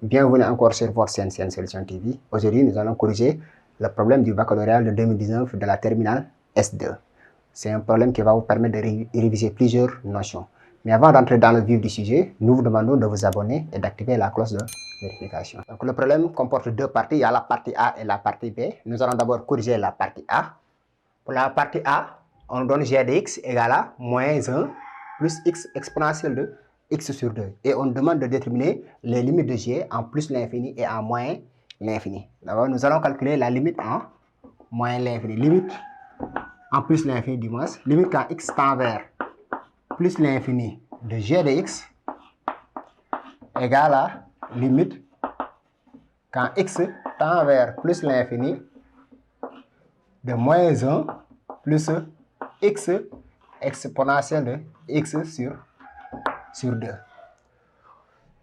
Bienvenue encore sur votre chaîne Solution TV. Aujourd'hui, nous allons corriger le problème du baccalauréat de 2019 de la terminale S2. C'est un problème qui va vous permettre de réviser plusieurs notions. Mais avant d'entrer dans le vif du sujet, nous vous demandons de vous abonner et d'activer la cloche de vérification. Donc, le problème comporte deux parties. Il y a la partie A et la partie B. Nous allons d'abord corriger la partie A. Pour la partie A, on donne g de x égale à moins 1 plus x exponentielle de x sur 2. Et on demande de déterminer les limites de g en plus l'infini et en moins l'infini. D'abord, nous allons calculer la limite en moins l'infini. Limite en plus l'infini du moins. Limite quand x tend vers plus l'infini de g de x égale à limite quand x tend vers plus l'infini de moins 1 plus x exponentielle de x sur 2.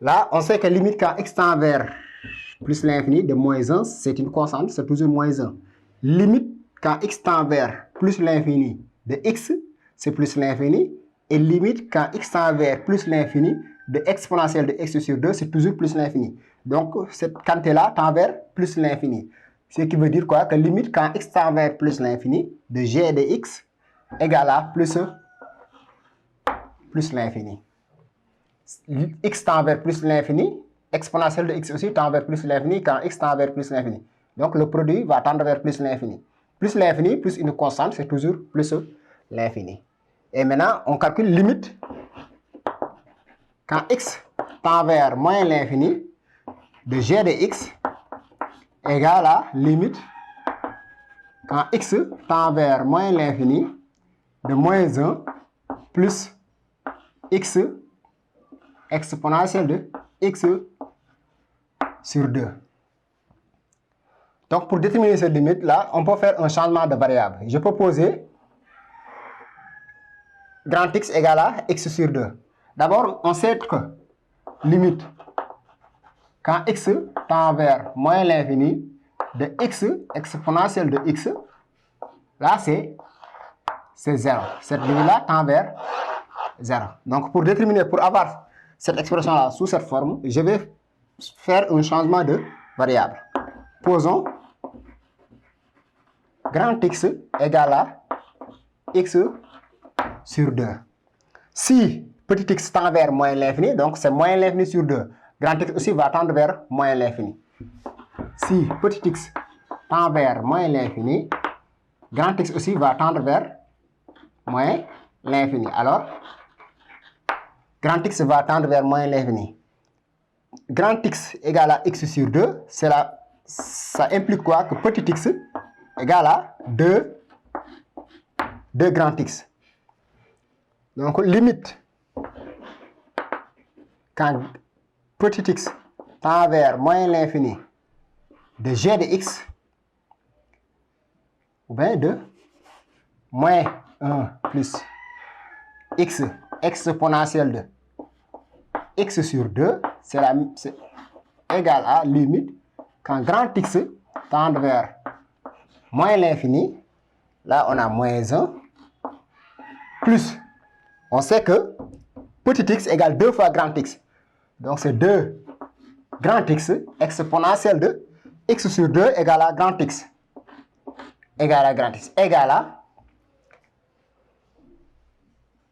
Là, on sait que limite quand x tend vers plus l'infini de moins 1, c'est une constante, c'est toujours moins 1. Limite quand x tend vers plus l'infini de x, c'est plus l'infini. Et limite quand x tend vers plus l'infini de exponentielle de x sur 2, c'est toujours plus l'infini. Donc, cette quantité-là tend vers plus l'infini. Ce qui veut dire quoi? Que limite quand x tend vers plus l'infini de g de x égale à plus l'infini. X tend vers plus l'infini, exponentielle de x aussi tend vers plus l'infini quand x tend vers plus l'infini. Donc le produit va tendre vers plus l'infini. Plus l'infini plus une constante, c'est toujours plus l'infini. Et maintenant, on calcule limite quand x tend vers moins l'infini de g de x égale à limite quand x tend vers moins l'infini de moins 1 plus x exponentielle de x sur 2. Donc, pour déterminer cette limite-là, on peut faire un changement de variable. Je peux poser grand X égale à x sur 2. D'abord, on sait que limite quand x tend vers moins l'infini de x exponentielle de x, là, c'est 0. Cette limite-là tend vers 0. Donc, pour déterminer, pour avoir cette expression-là sous cette forme, je vais faire un changement de variable. Posons grand X égale à x sur 2. Si petit x tend vers moins l'infini, donc c'est moins l'infini sur 2. Grand X aussi va tendre vers moins l'infini. Si petit x tend vers moins l'infini, grand X aussi va tendre vers moins l'infini. Alors, grand X va tendre vers moins l'infini. Grand X égale à x sur 2, ça implique quoi? Que petit x égale à 2 grand X. Donc, limite quand petit x tend vers moins l'infini de g de x, ou bien de moins 1 plus x exponentielle de x sur 2, c'est égal à limite quand grand X tend vers moins l'infini, là on a moins 1, plus, on sait que petit x égale 2 fois grand X. Donc c'est 2 grand X exponentielle de x sur 2 égale à grand X. Égale à grand X. Égale à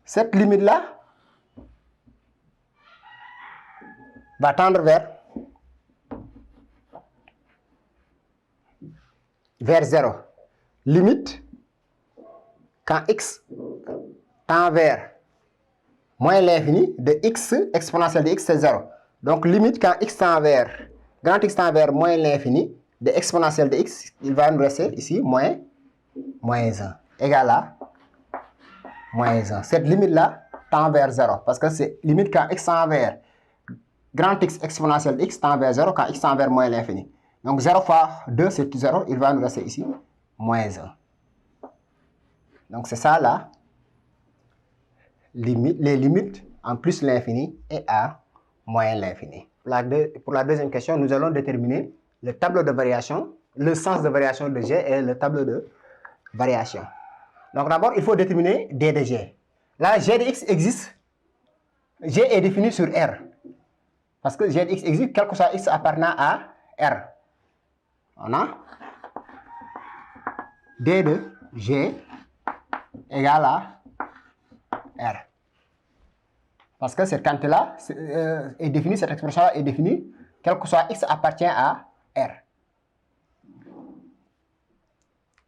cette limite-là va tendre vers 0. Limite quand x tend vers moins l'infini de x exponentielle de x, c'est 0. Donc limite quand x tend vers grand X tend vers moins l'infini de exponentielle de x, il va nous rester ici moins 1 égale à moins 1. Cette limite-là tend vers 0 parce que c'est limite quand x tend vers grand X exponentielle de x tend vers 0 quand x tend vers moins l'infini. Donc 0 fois 2, c'est 0. Il va nous rester ici moins 1. Donc c'est ça là, les limites en plus l'infini et à moins l'infini. Pour la deuxième question, nous allons déterminer le tableau de variation, le sens de variation de g et le tableau de variation. Donc d'abord, il faut déterminer d de g. Là, g de x existe. G est défini sur R. Parce que g de x existe, quel que soit x appartenant à R. On a d de g égale à R. Parce que cette quantité-là est définie, cette expression-là est définie, quel que soit x appartient à R.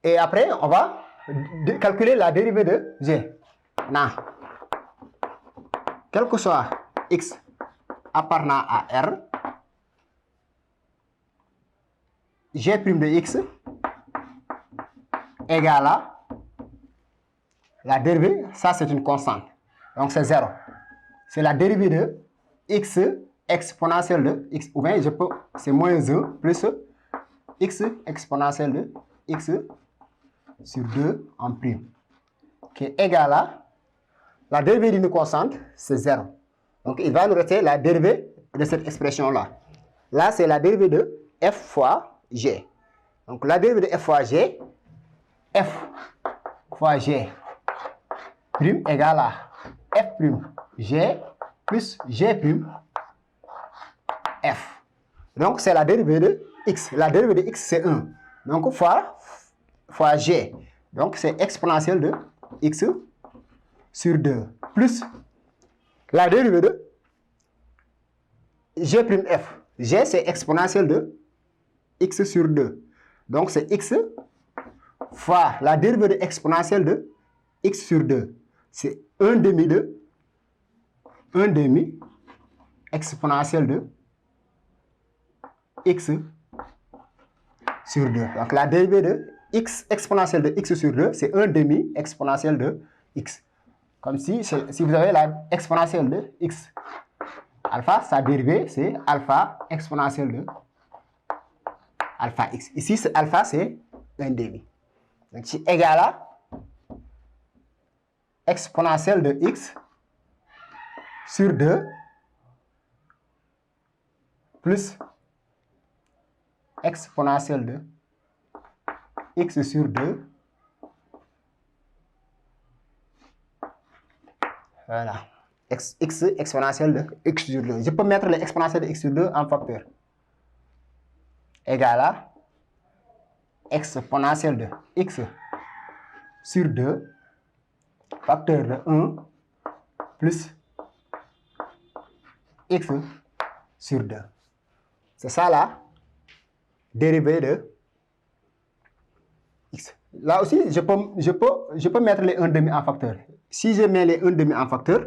Et après, on va calculer la dérivée de g. Non. Quel que soit x appartenant à R, g' de x égale à la dérivée, ça c'est une constante, donc c'est 0. C'est la dérivée de x exponentielle de x, ou bien c'est moins 1 plus x exponentielle de x sur 2 en prime, qui est égal à la dérivée d'une constante, c'est 0. Donc il va nous rester la dérivée de cette expression-là. Là, c'est la dérivée de f fois g. Donc la dérivée de f fois g, f fois g prime égale à f prime g plus g prime f. Donc c'est la dérivée de x. La dérivée de x, c'est 1. Donc fois g. Donc c'est exponentielle de x sur 2 plus la dérivée de g prime f. G, c'est exponentielle de x sur 2. Donc c'est x fois la dérivée de exponentielle de x sur 2. C'est 1 demi de 1 demi exponentielle de x sur 2. Donc la dérivée de x exponentielle de x sur 2, c'est 1 demi exponentielle de x. Comme si vous avez la exponentielle de x alpha, sa dérivée, c'est alpha exponentielle de alpha x. Ici, alpha, c'est 1 demi. Donc c'est égal à exponentielle de x sur 2 plus exponentielle de x sur 2. Voilà. X exponentielle de x sur 2. Je peux mettre l'exponentielle de x sur 2 en facteur. Égal à exponentielle de x sur 2 facteur de 1 plus x sur 2. C'est ça la dérivée de x. Là aussi, je peux mettre les 1 demi en facteur. Si je mets les 1 demi en facteur,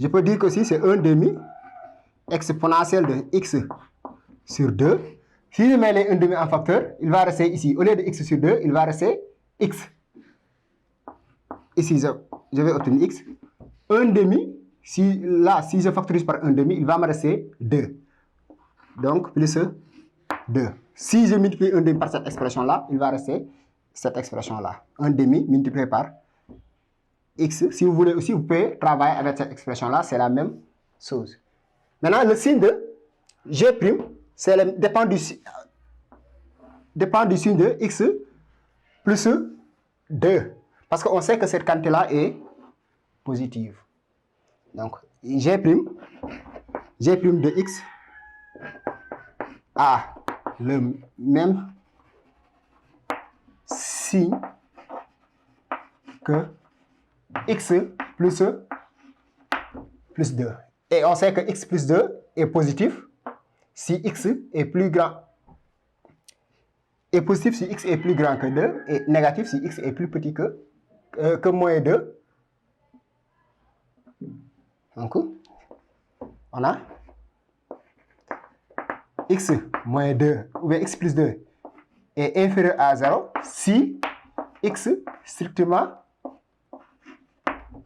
je peux dire que si c'est 1 demi exponentielle de x sur 2. Si je mets les 1 demi en facteur, il va rester ici, au lieu de x sur 2, il va rester x. Ici, je vais obtenir x. 1 demi, si je factorise par 1 demi, il va me rester 2. Donc, plus 2. Si je multiplie 1 demi par cette expression-là, il va rester cette expression-là. 1 demi multiplié par x. Si vous voulez aussi, vous pouvez travailler avec cette expression-là, c'est la même chose. Maintenant, le signe de g', dépend du signe de x plus 2. Parce qu'on sait que cette quantité-là est positive. Donc, g' de x a le même signe que x plus 2. Et on sait que x plus 2 est positif si x est plus grand. Est positif si x est plus grand que 2 et négatif si x est plus petit que moins 2. Donc, on a x moins 2 ou bien x plus 2 est inférieur à 0 si x strictement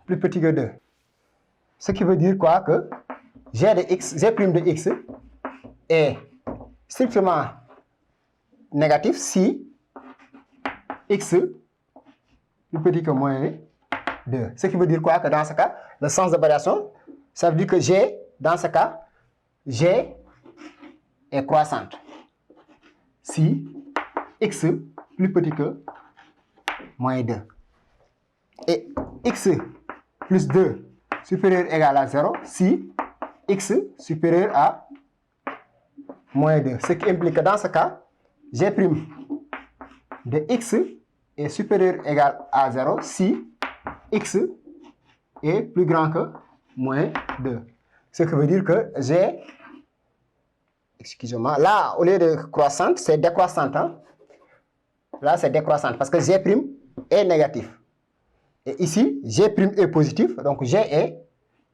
plus petit que 2. Ce qui veut dire quoi? Que g' de x est strictement négatif si x plus petit que moins 2. Ce qui veut dire quoi? Que dans ce cas, le sens de variation, ça veut dire que g, dans ce cas, g est croissante. Si x plus petit que moins 2. Et x plus 2 supérieur ou égal à 0 si x supérieur à moins 2. Ce qui implique que dans ce cas, G' de x est supérieur ou égal à 0 si x est plus grand que moins 2. Ce qui veut dire que G, excusez-moi, là, au lieu de croissante, c'est décroissante. Hein? Là, c'est décroissante parce que G' est négatif. Et ici, G' est positif, donc G est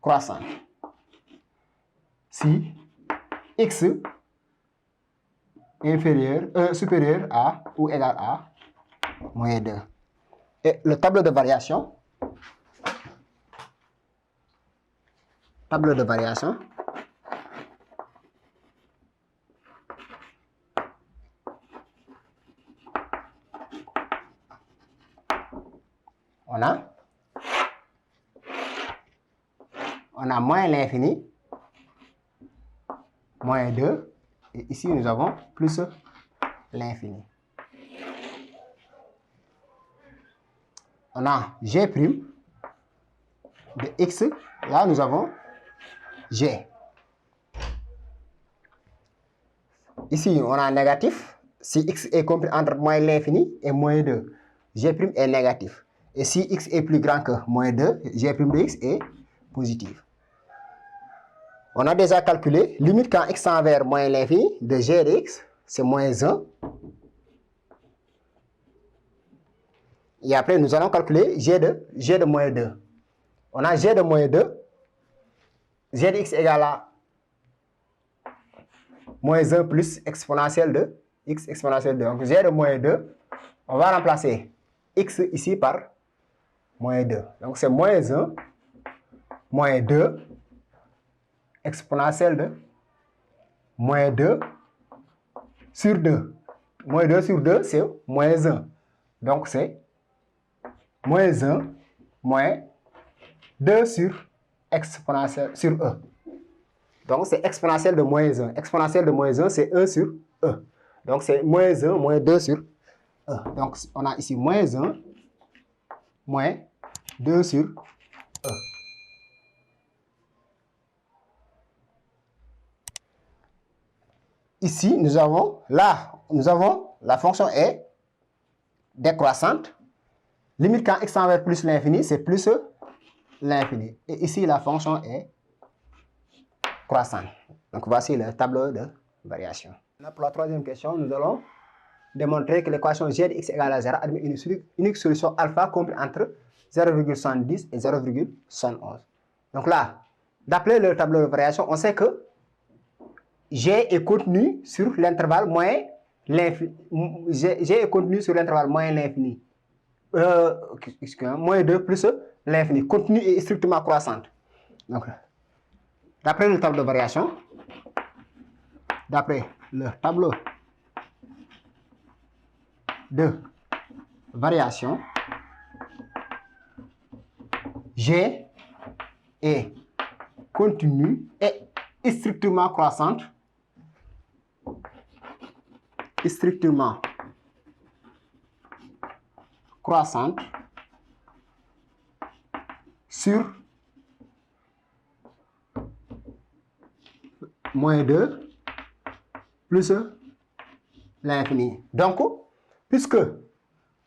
croissant. Si x est supérieur à ou égal à moins 2. Et le tableau de variation. On a moins l'infini, moins 2, et ici nous avons plus l'infini. On a G' de x, là nous avons G. Ici on a négatif, si x est compris entre moins l'infini et moins 2, G' est négatif. Et si x est plus grand que moins 2, G' de x est positif. On a déjà calculé, limite quand x tend vers moins l'infini de G de x, c'est moins 1. Et après, nous allons calculer G de moins 2. On a G de moins 2, G de x égale à moins 1 plus exponentielle de x exponentielle de 2. Donc G de moins 2, on va remplacer x ici par moins 2. Donc c'est moins 1, moins 2, exponentielle de moins 2 sur 2. Moins 2 sur 2, c'est moins 1. Donc c'est moins 1, moins 2 sur exponentielle sur e. Donc c'est exponentielle de moins 1. Exponentielle de moins 1, c'est 1 sur e. Donc c'est moins 1, moins 2 sur e. Donc on a ici moins 1, moins 2 sur e. Ici, nous avons la fonction est décroissante. Limite quand x tend vers plus l'infini, c'est plus l'infini. Et ici, la fonction est croissante. Donc, voici le tableau de variation. Là, pour la troisième question, nous allons démontrer que l'équation g de x égale à 0 admet une unique solution alpha comprise entre 0,70 et 0,71. Donc là, d'après le tableau de variation, on sait que G est contenu sur l'intervalle moins l'infini. G est contenu sur l'intervalle moins l'infini. Moins 2 plus l'infini. Contenu est strictement croissante. Donc, d'après le tableau de variation, G est continue et strictement croissante. Sur moins 2 plus l'infini. Donc, puisque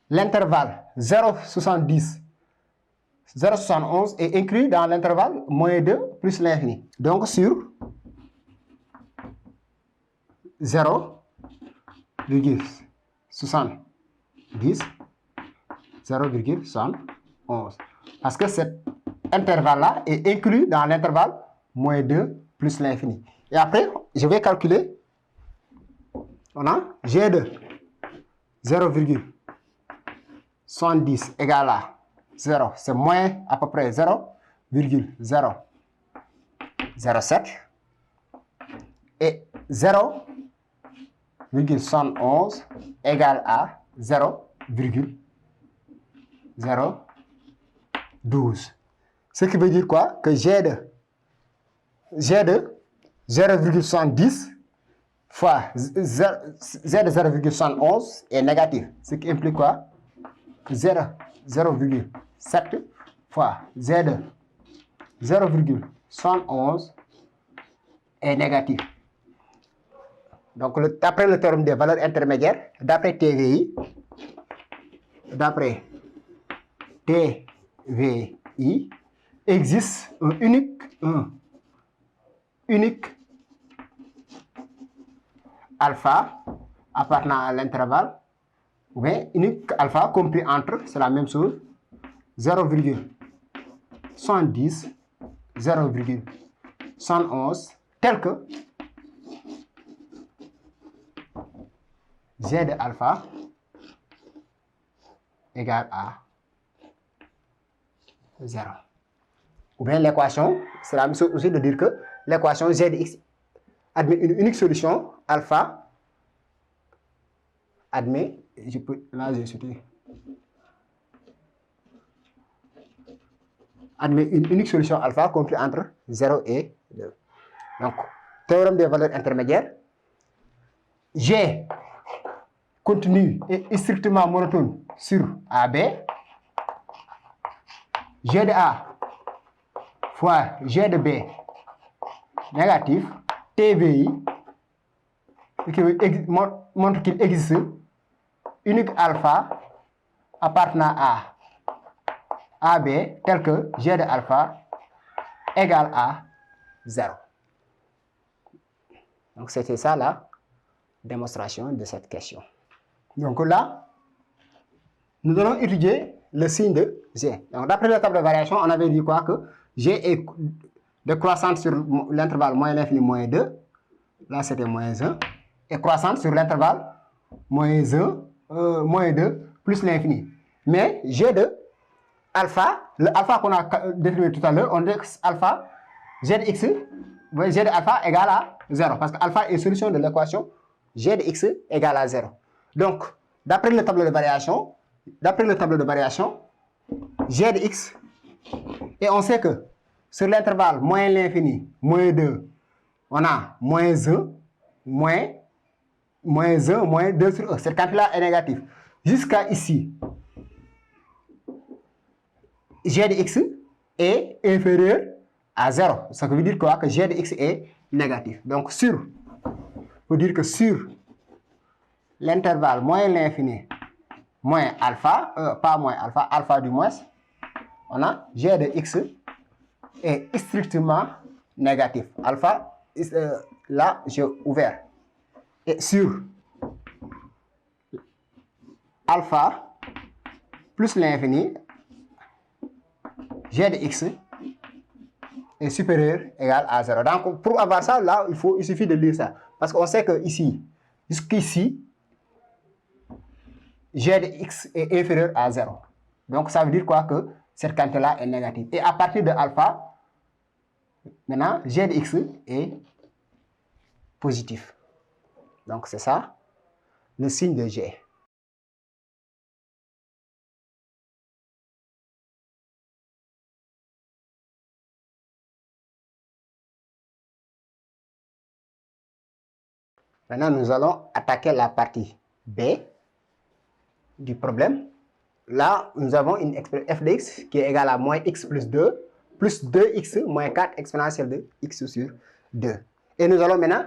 l'intervalle 0,71 est inclus dans l'intervalle moins 2 plus l'infini. Donc, sur 0,71. Parce que cet intervalle-là est inclus dans l'intervalle moins 2 plus l'infini. Et après, je vais calculer. On a G de 0,70 égale à 0. C'est moins à peu près 0,007. Et 0,71 égale à 0,012. Ce qui veut dire quoi? Que G de 0,70 fois Z de 0,71 est négatif. Ce qui implique quoi? Que 0,7 fois Z de 0,71 est négatif. Donc, d'après le théorème des valeurs intermédiaires, d'après TVI, existe un unique alpha appartenant à l'intervalle, ou bien unique alpha compris entre, c'est la même chose, 0,70, 0,71, tel que Z de alpha égale à 0. Ou bien l'équation, c'est la même chose aussi de dire que l'équation ZX admet une unique solution, alpha admet, admet une unique solution alpha compris entre 0 et 2. Donc, théorème des valeurs intermédiaires, G continu est strictement monotone sur AB, G de A fois G de B négatif, TVI, qui montre qu'il existe unique alpha appartenant à AB tel que G de alpha égale à 0. Donc, c'était ça la démonstration de cette question. Donc là, nous allons étudier le signe de G. Donc, d'après la table de variation, on avait dit quoi? Que G est décroissante sur l'intervalle moins l'infini moins 2. Là, c'était moins 1. Et croissante sur l'intervalle moins 2 plus l'infini. Mais G de alpha, le alpha qu'on a déterminé tout à l'heure, on dit alpha, Zx, G de alpha égale à 0. Parce que alpha est solution de l'équation G de x égale à 0. Donc, d'après le tableau de variation, G de x, et on sait que sur l'intervalle moins l'infini, moins 2, on a moins 1, moins 2 sur E. Cette quantité-là est négative. Jusqu'à ici, G de x est inférieur à 0. Ça veut dire quoi? Que G de x est négatif. Donc, faut dire que sur l'intervalle moins l'infini, moins alpha, pas moins alpha, alpha du moins, on a G de x est strictement négatif. Alpha, là, j'ai ouvert. Et sur alpha plus l'infini, G de x est supérieur égal à 0. Donc, pour avoir ça, là, il suffit de lire ça. Parce qu'on sait que ici, jusqu'ici, G de x est inférieur à 0. Donc, ça veut dire quoi? Que cette quantité-là est négative. Et à partir de alpha, maintenant, G de x est positif. Donc, c'est ça, le signe de G. Maintenant, nous allons attaquer la partie B du problème. Là, nous avons une expression f de x qui est égale à moins x plus 2 2x moins 4 exponentielle de x sur 2. Et nous allons maintenant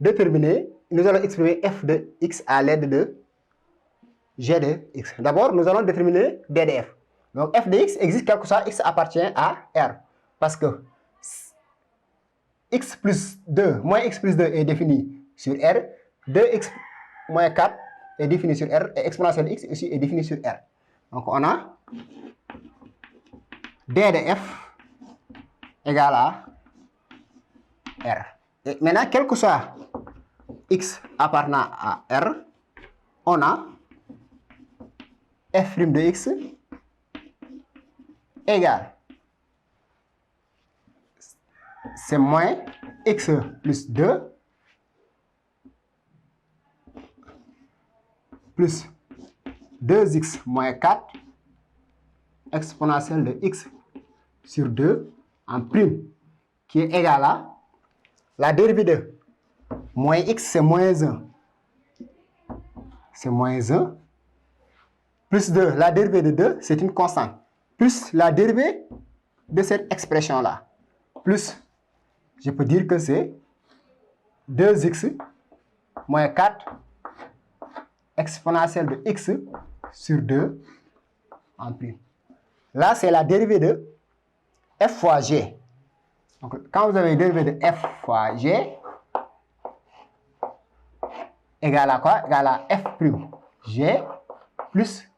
exprimer f de x à l'aide de g de x. D'abord, nous allons déterminer d de f. Donc, f de x existe quel que soit x appartient à R. Parce que x plus 2, moins x plus 2 est défini sur R, 2x moins 4 est défini sur R, et exponentielle de x aussi est défini sur R. Donc, on a d de f égale à R. Et maintenant, quel que soit x appartenant à R, on a f' de x égale, c'est moins x plus 2 plus 2x moins 4 exponentielle de x sur 2 en prime qui est égal à la dérivée de moins x, c'est moins 1. C'est moins 1 plus 2. La dérivée de 2, c'est une constante. Plus la dérivée de cette moins 4 exponentielle de x sur 2 en prime. Là, c'est la dérivée de f fois g. Donc, quand vous avez dérivé de f fois g, égale à quoi? Égale à f prime g plus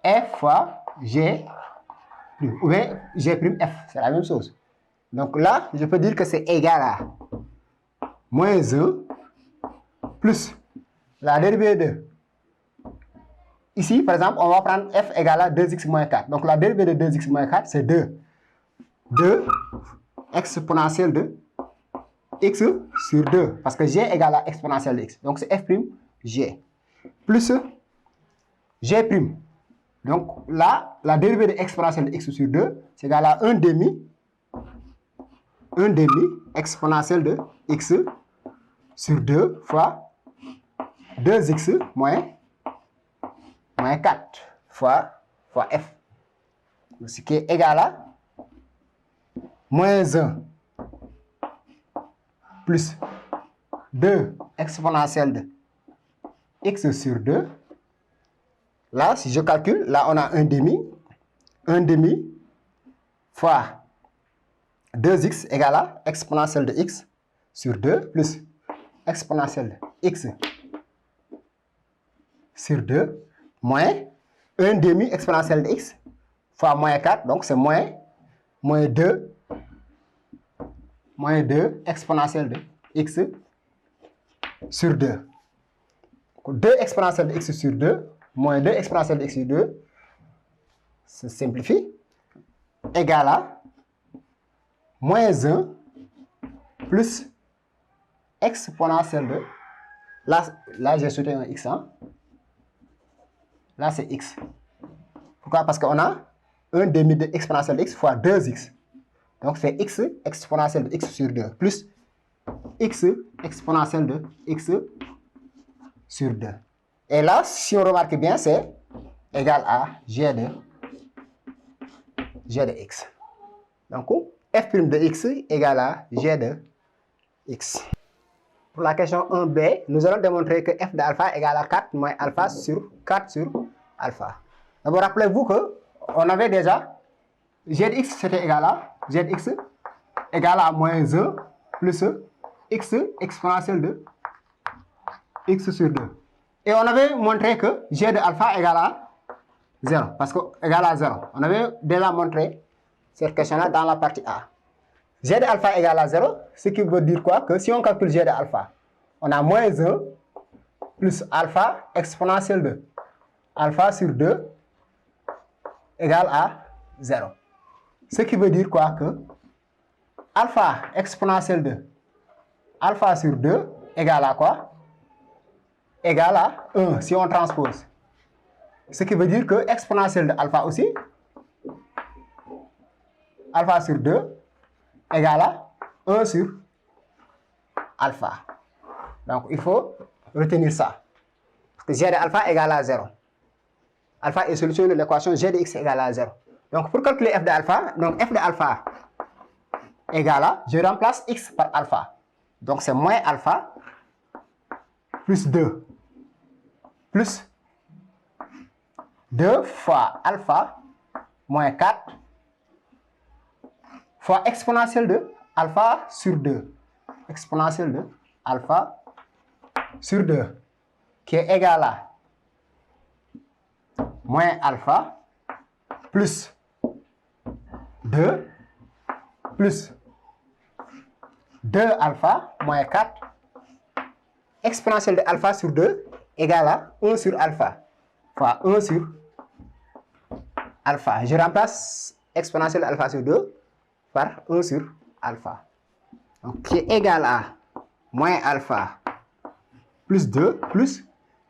f fois g prime. Ou bien g prime f, c'est la même chose. Donc là, je peux dire que c'est égal à moins 1 plus la dérivée de... Ici, par exemple, on va prendre f égale à 2x moins 4. Donc la dérivée de 2x moins 4, c'est 2. 2 exponentielle de x sur 2. Parce que g égale à exponentielle de x. Donc c'est f prime g. Plus g prime. Donc là, la dérivée de exponentielle de x sur 2, c'est égal à 1 demi exponentielle de x sur 2 fois 2x moins 4 fois f. Ce qui est égal à moins 1 plus 2 exponentielle de x sur 2. Là, si je calcule, là on a 1 demi fois 2x égale à exponentielle de x sur 2 plus exponentielle de x sur 2 moins 1 demi exponentielle de x fois moins 4, donc c'est moins 2 exponentielle de x sur 2. 2 exponentielle de x sur 2 moins 2 exponentielle de x sur 2 se simplifie, égale à moins 1 plus exponentielle de... Là j'ai sauté un x. Hein? Là, c'est x. Pourquoi? Parce qu'on a 1 demi de exponentielle de x fois 2x. Donc, c'est x exponentielle de x sur 2 plus x exponentielle de x sur 2. Et là, si on remarque bien, c'est égal à g de x. Donc, f' de x égale à g de x. Pour la question 1b, nous allons démontrer que f de alpha égale à 4 moins alpha sur 4 sur alpha. D'abord, rappelez-vous qu'on avait déjà g de x, c'était égal à g de x égale à moins 1 plus x exponentielle de x sur 2. Et on avait montré que g de alpha égale à 0, parce que égale à 0. On avait déjà montré cette question-là dans la partie A. G de alpha égale à 0, ce qui veut dire quoi? Que si on calcule g de alpha, on a moins 1 plus alpha exponentielle de alpha sur 2 égale à 0. Ce qui veut dire quoi? Que alpha exponentielle de alpha sur 2 égale à quoi? Égale à 1 si on transpose. Ce qui veut dire que exponentielle de alpha aussi, alpha sur 2 égale à 1 sur alpha. Donc il faut retenir ça. Parce que g de alpha égale à 0. Alpha est solution de l'équation g de x égale à 0. Donc pour calculer f de alpha, donc f de alpha égale à, je remplace x par alpha. Donc c'est moins alpha plus 2. Plus 2 fois alpha moins 4 fois exponentielle de alpha sur 2. Exponentielle de alpha sur 2 qui est égal à moins alpha plus 2 plus 2 alpha moins 4 exponentielle de alpha sur 2 égale à 1 sur alpha fois 1 sur alpha. Je remplace exponentielle de alpha sur 2 par 1 sur alpha. Donc, qui est égal à moins alpha plus 2 plus,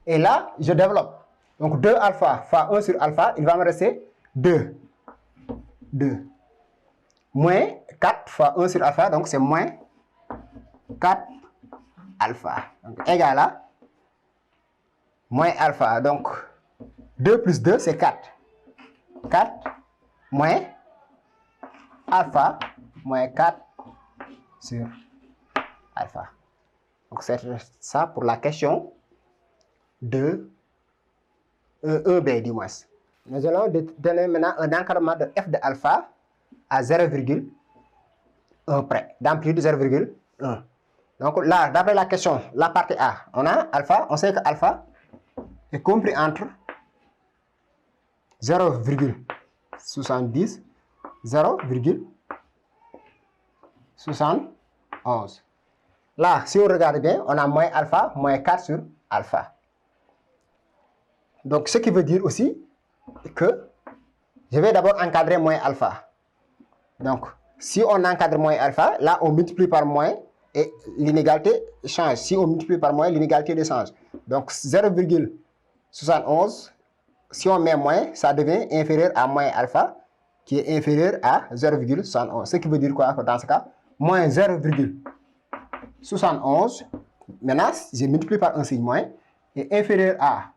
et là, je développe. Donc, 2 alpha fois 1 sur alpha, il va me rester 2. 2. Moins 4 fois 1 sur alpha, donc c'est moins 4 alpha. Donc, égal à moins alpha. Donc, 2 plus 2, c'est 4. 4 moins alpha moins 4 sur alpha. Donc c'est ça pour la question de 1B du moins. Nous allons donner maintenant un encadrement de f de alpha à 0,1 près, d'amplitude 0,1. Donc là, d'après la question, la partie A, on a alpha, on sait que alpha est compris entre 0,70, 0,71. Là, si on regarde bien, on a moins alpha, moins 4 sur alpha. Donc, ce qui veut dire aussi que je vais d'abord encadrer moins alpha. Donc, si on encadre moins alpha, là, on multiplie par moins et l'inégalité change. Si on multiplie par moins, l'inégalité change. Donc, 0,71, si on met moins, ça devient inférieur à moins alpha, qui est inférieur à 0,71. Ce qui veut dire quoi dans ce cas? Moins 0,71. Maintenant, je multiplie par un signe moins, est inférieur à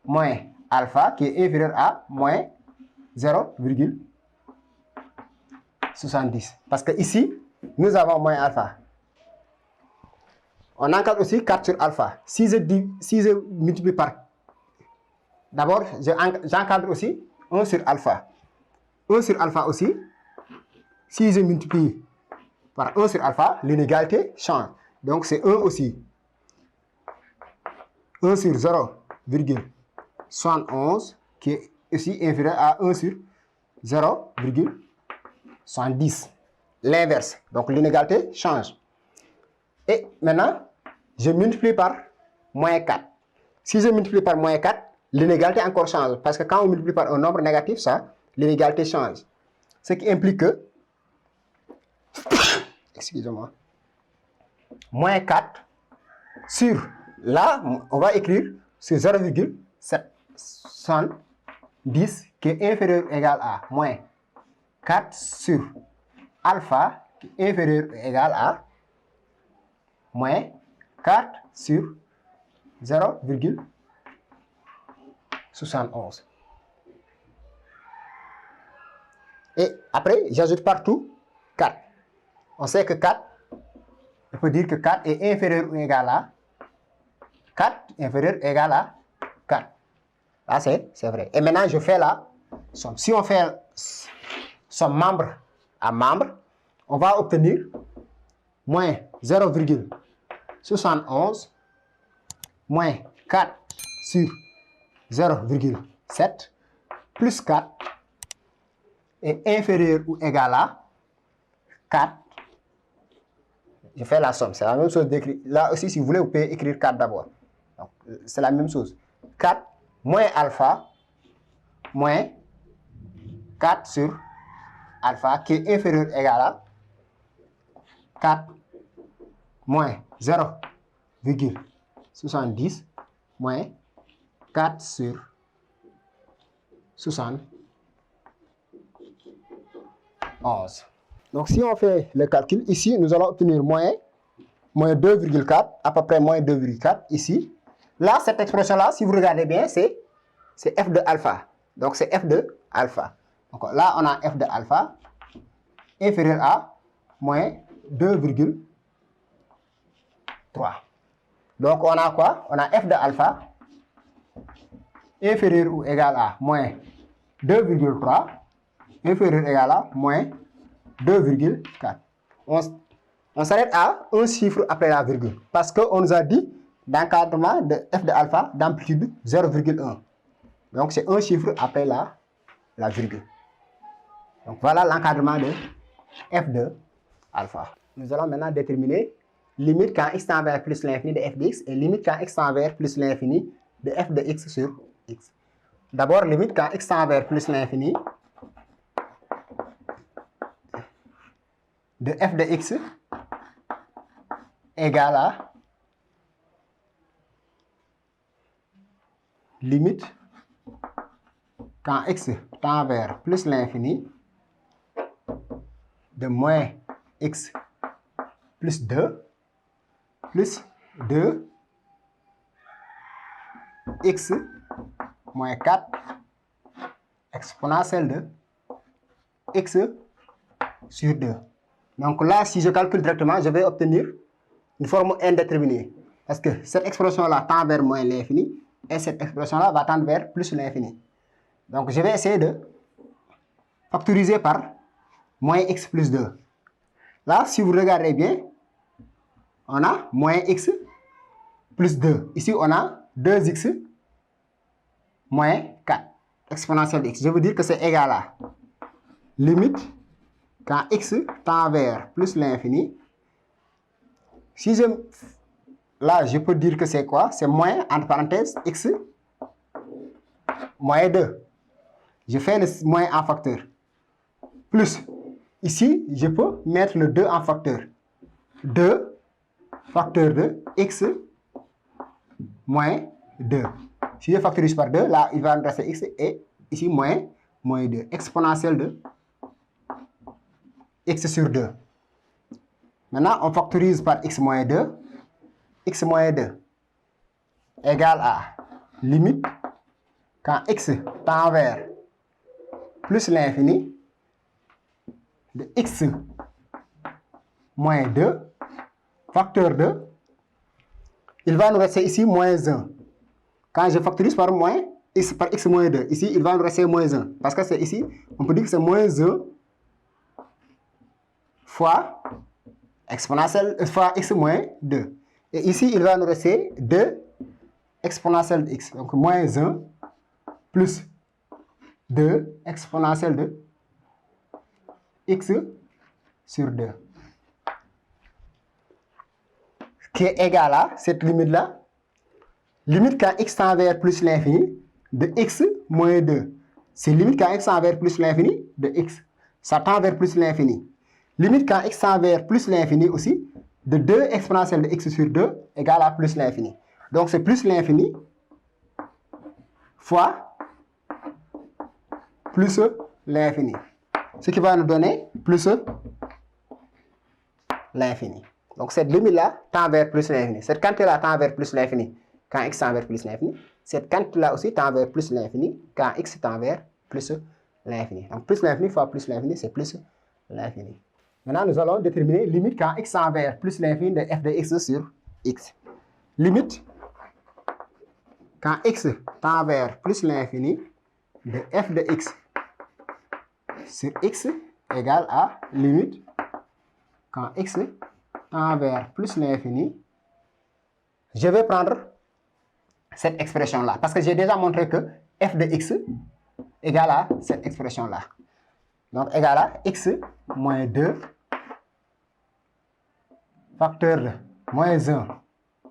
moins alpha, qui est inférieur à moins 0,70. Parce que ici, nous avons moins alpha. On encadre aussi 4 sur alpha. Si je multiplie par... D'abord, j'encadre aussi 1 sur alpha. 1 sur alpha aussi, si je multiplie par 1 sur alpha, l'inégalité change. Donc, c'est 1 aussi. 1 sur 0,71 qui est aussi inférieur à 1 sur 0,70. L'inverse. Donc, l'inégalité change. Et maintenant, je multiplie par moins 4. Si je multiplie par moins 4, l'inégalité encore change. Parce que quand on multiplie par un nombre négatif, ça, l'inégalité change. Ce qui implique que, excusez-moi, moins 4 sur, là, on va écrire sur 0,710 qui est inférieur ou égal à moins 4 sur alpha qui est inférieur ou égal à moins 4 sur 0,71. Et après, j'ajoute partout 4. On sait que 4, il faut dire que 4 est inférieur ou égal à 4 inférieur ou égal à 4. Là, c'est vrai. Et maintenant, je fais la somme. Si on fait somme membre à membre, on va obtenir moins 0,71 moins 4 sur 0,7 plus 4 est inférieur ou égal à 4. Je fais la somme. C'est la même chose d'écrire. Là aussi, si vous voulez, vous pouvez écrire 4 d'abord. C'est la même chose. 4 moins alpha moins 4 sur alpha qui est inférieur ou égal à 4 moins 0,70 moins 4 sur 71. Donc, si on fait le calcul, ici, nous allons obtenir moins 2,4, à peu près moins 2,4 ici. Là, cette expression-là, si vous regardez bien, c'est f de alpha. Donc, c'est f de alpha. Donc, là, on a f de alpha inférieur à moins 2,3. Donc, on a quoi? On a f de alpha inférieur ou égal à moins 2,3 inférieur ou égal à moins 2,4. On s'arrête à un chiffre après la virgule. Parce qu'on nous a dit d'encadrement de f de alpha d'amplitude 0,1. Donc, c'est un chiffre après la virgule. Donc, voilà l'encadrement de f de alpha. Nous allons maintenant déterminer limite quand x tend vers plus l'infini de f de x et limite quand x tend vers plus l'infini de f de x sur x. D'abord, limite quand x tend vers plus l'infini de f de x égale à limite quand x tend vers plus l'infini de moins x plus 2 x moins 4 exponentielle de x sur 2. Donc là, si je calcule directement, je vais obtenir une forme indéterminée. Parce que cette expression-là tend vers moins l'infini et cette expression-là va tendre vers plus l'infini. Donc, je vais essayer de factoriser par moins x plus 2. Là, si vous regardez bien, on a moins x plus 2. Ici, on a 2x moins 4 exponentielle de x. Je veux dire que c'est égal à limite quand x tend vers plus l'infini. Si là, je peux dire que c'est quoi? C'est moins, entre parenthèses, x moins 2. Je fais le moins en facteur. Plus, ici, je peux mettre le 2 en facteur. 2 facteur de x moins 2. Si je factorise par 2, là, il va me rester x et ici, moins 2. Exponentielle de x sur 2. Maintenant, on factorise par x moins 2. X moins 2 égale à limite quand x tend vers plus l'infini de x moins 2 facteur de, il va nous rester ici moins 1. Quand je factorise par x moins 2, ici il va nous rester moins 1. Parce que c'est ici, on peut dire que c'est moins 1 fois exponentielle fois x moins 2. Et ici, il va nous rester 2 exponentielle de x. Donc, moins 1 plus 2 exponentielle de x sur 2. Qui est égal à cette limite-là. Limite quand x tend vers plus l'infini de x moins 2. C'est limite quand x tend vers plus l'infini de x. Ça tend vers plus l'infini. Limite quand x tend vers plus l'infini aussi de 2 exponentielle de x sur 2 égale à plus l'infini. Donc, c'est plus l'infini fois plus l'infini. Ce qui va nous donner plus l'infini. Donc, cette limite-là tend vers plus l'infini. Cette quantité-là tend vers plus l'infini quand x tend vers plus l'infini. Cette quantité-là aussi tend vers plus l'infini quand x tend vers plus l'infini. Donc, plus l'infini fois plus l'infini, c'est plus l'infini. Maintenant, nous allons déterminer limite quand x tend vers plus l'infini de f de x sur x. Limite quand x tend vers plus l'infini de f de x sur x égale à limite quand x tend vers plus l'infini. Je vais prendre cette expression-là parce que j'ai déjà montré que f de x égale à cette expression-là. Donc, égale à x moins 2 facteur de moins 1,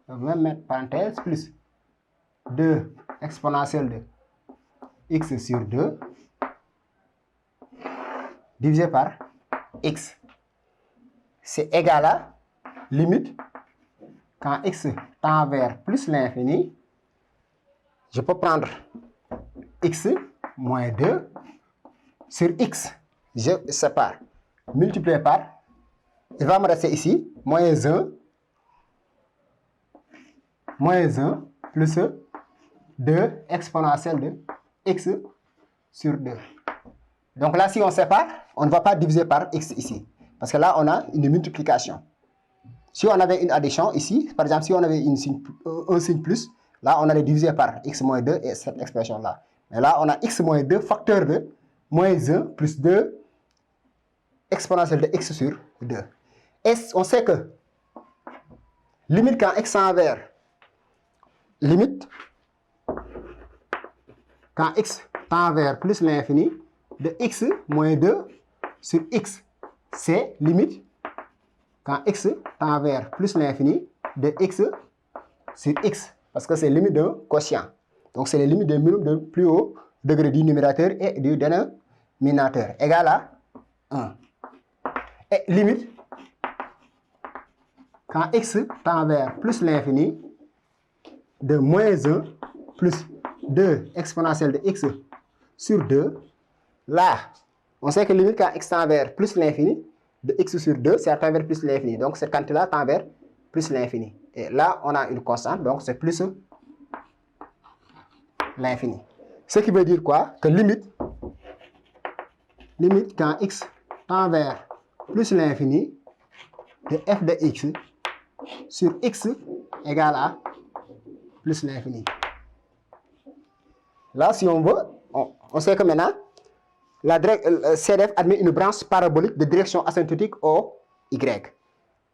on va même mettre parenthèse, plus 2 exponentielle de x sur 2 divisé par x. C'est égal à limite quand x tend vers plus l'infini. Je peux prendre x moins 2 sur x. Je sépare. Multiplié par, il va me rester ici, moins 1 plus 2 exponentielle de x sur 2. Donc là, si on sépare, on ne va pas diviser par x ici. Parce que là, on a une multiplication. Si on avait une addition ici, par exemple, si on avait un signe plus, là, on allait diviser par x moins 2 et cette expression-là. Mais là, on a x moins 2 facteur de moins 1 plus 2 exponentielle de x sur 2. Et on sait que limite quand x tend vers limite quand x tend vers plus l'infini de x moins 2 sur x, c'est limite quand x tend vers plus l'infini de x sur x, parce que c'est limite d'un quotient. Donc, c'est les limites des minimums de plus haut degré du numérateur et du dénominateur, égal à 1. Et limite quand x tend vers plus l'infini de moins 1 plus 2 exponentielle de x sur 2, là, on sait que limite quand x tend vers plus l'infini de x sur 2, c'est à travers plus l'infini. Donc, cette quantité-là tend vers plus l'infini. Et là, on a une constante, donc c'est plus l'infini. Ce qui veut dire quoi? Que limite quand x tend vers plus l'infini de f de x sur x égale à plus l'infini. Là, si on veut, on sait que maintenant, CDF admet une branche parabolique de direction asymptotique au y.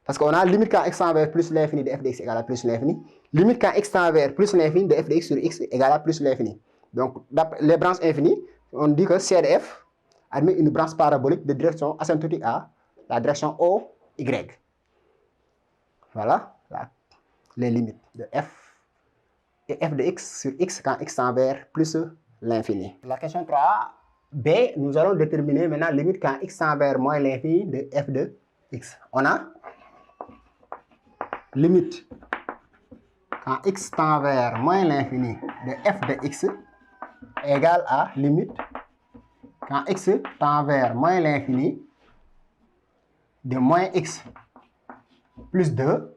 Parce qu'on a limite quand x tend vers plus l'infini de f de x égale à plus l'infini, limite quand x tend vers plus l'infini de f de x sur x égale à plus l'infini. Donc, les branches infinies, on dit que CDF admet une branche parabolique de direction asymptotique à la direction o, y. Voilà les limites de f et f de x sur x quand x tend vers plus l'infini. La question 3, B, nous allons déterminer maintenant limite quand x tend vers moins l'infini de f de x. On a limite quand x tend vers moins l'infini de f de x égale à limite quand x tend vers moins l'infini de moins x plus 2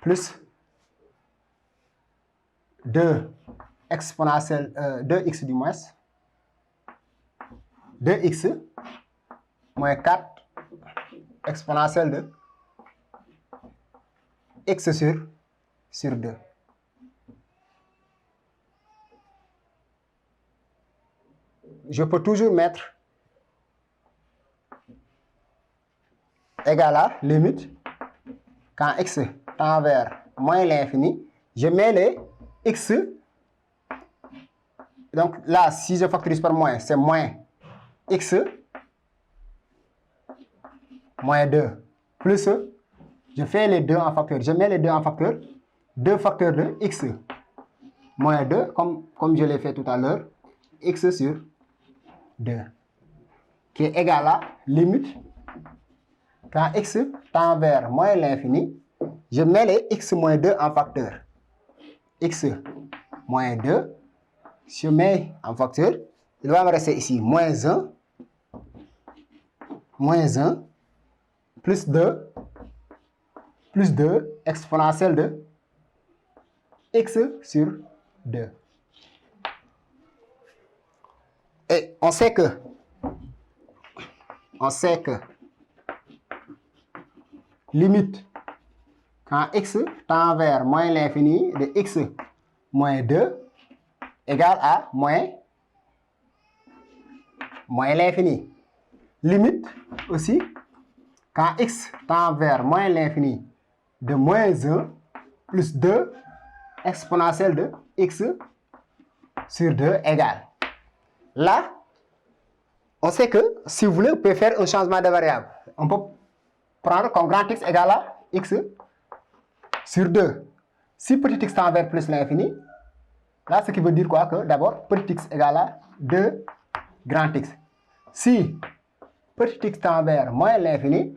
plus 2 exponentielle 2x du moins 2x moins 4 exponentielle de x sur 2. Je peux toujours mettre égal à limite quand x tend vers moins l'infini, je mets les x. Donc là, si je factorise par moins, c'est moins x moins 2 plus, je fais les deux en facteur, je mets les deux en facteur, 2 facteurs de x moins 2, comme je l'ai fait tout à l'heure, x sur 2, qui est égal à limite quand x tend vers moins l'infini, je mets les x moins 2 en facteur, x moins 2, je mets en facteur, il va me rester ici moins 1 plus 2 exponentielle de x sur 2. Et on sait que limite quand x tend vers moins l'infini de x moins 2 égale à moins l'infini. Limite aussi quand x tend vers moins l'infini de moins 1 plus 2 exponentielle de x sur 2 égale. Là, on sait que si vous voulez, vous pouvez faire un changement de variable. On peut prendre comme grand x égale à x sur 2. Si petit x tend vers plus l'infini, là, ce qui veut dire quoi? Que d'abord, petit x égale à 2 grand x. Si petit x tend vers moins l'infini,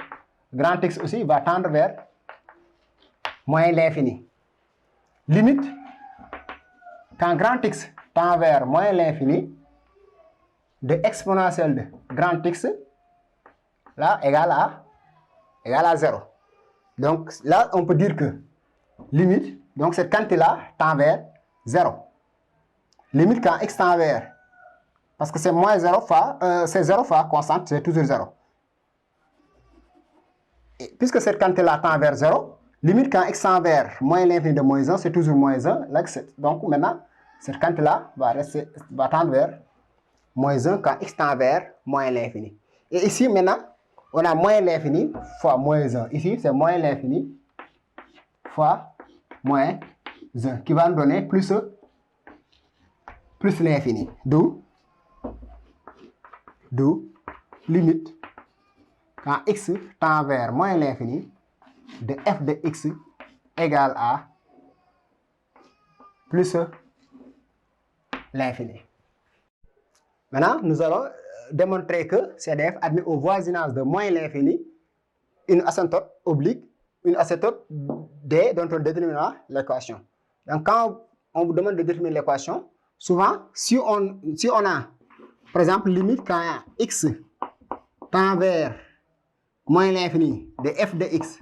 grand x aussi va tendre vers moins l'infini. Limite, quand grand x tend vers moins l'infini, de exponentielle de grand x, là, égale à 0. Donc là, on peut dire que limite, donc cette quantité-là tend vers 0. Limite quand x tend vers, parce que c'est moins 0 fois, c'est 0 fois constante, c'est toujours 0. Et puisque cette quantité-là tend vers 0, limite quand x tend vers moins l'infini de moins 1, c'est toujours moins 1. Là, donc maintenant, cette quantité-là va tendre vers moins 1 quand x tend vers moins l'infini. Et ici, maintenant, on a moins l'infini fois moins 1. Ici, c'est moins l'infini fois moins 1, qui va nous donner plus l'infini. D'où limite quand x tend vers moins l'infini de f de x égale à plus l'infini. Maintenant, nous allons démontrer que CDF admet au voisinage de moins l'infini une asymptote oblique, une asymptote D dont on déterminera l'équation. Donc, quand on vous demande de déterminer l'équation, souvent, si on a, par exemple, limite quand x tend vers moins l'infini de f de x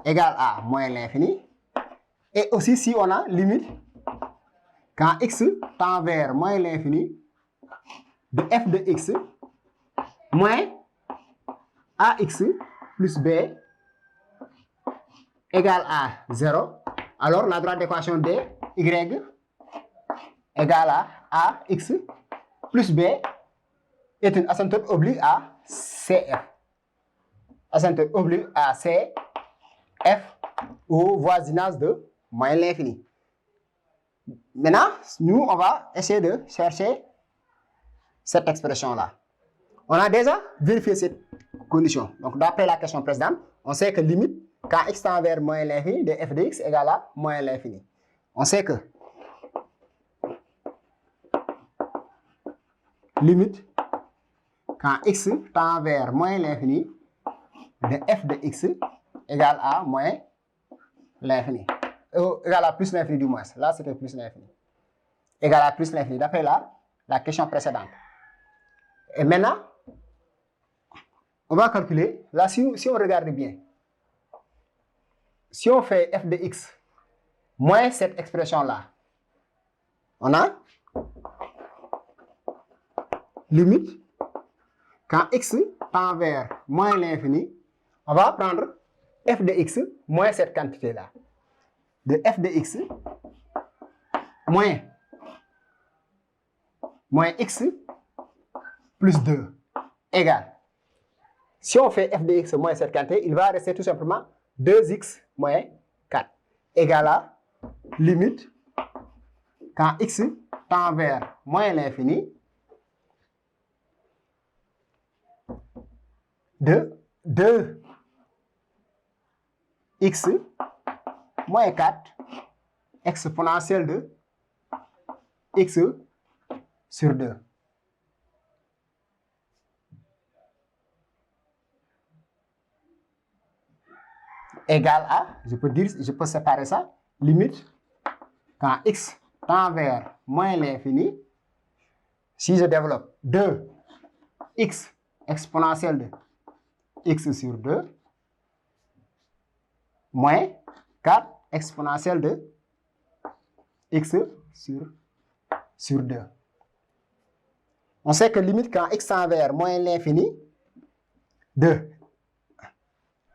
égale à moins l'infini, et aussi si on a limite quand x tend vers moins l'infini de f de x moins ax plus b égale à 0, alors la droite d'équation de y égale à x plus b est une asymptote oblique à CF. Asymptote oblique à CF au voisinage de moins l'infini. Maintenant, nous, on va essayer de chercher cette expression-là. On a déjà vérifié cette condition. Donc, d'après la question précédente, on sait que limite, quand x tend vers moins l'infini, de f de x égale à moins l'infini. On sait que limite, quand x tend vers moins l'infini, de f de x égale à moins l'infini. Égale à plus l'infini du moins. Là, c'était plus l'infini. Égale à plus l'infini, d'après la question précédente. Et maintenant, on va calculer. Là, si on regarde bien, si on fait f de x moins cette expression-là, on a limite, quand x tend vers moins l'infini, on va prendre f de x moins cette quantité-là. De f de x moins x plus 2 égale. Si on fait f de x moins cette quantité, il va rester tout simplement 2x moins 4 égale à limite quand x tend vers moins l'infini de 2x moins 4 exponentielle de x sur 2. Égale à, je peux séparer ça, limite, quand x tend vers moins l'infini, si je développe 2x exponentielle de x sur 2, moins 4 exponentielle de x sur 2. On sait que limite quand x tend vers moins l'infini, de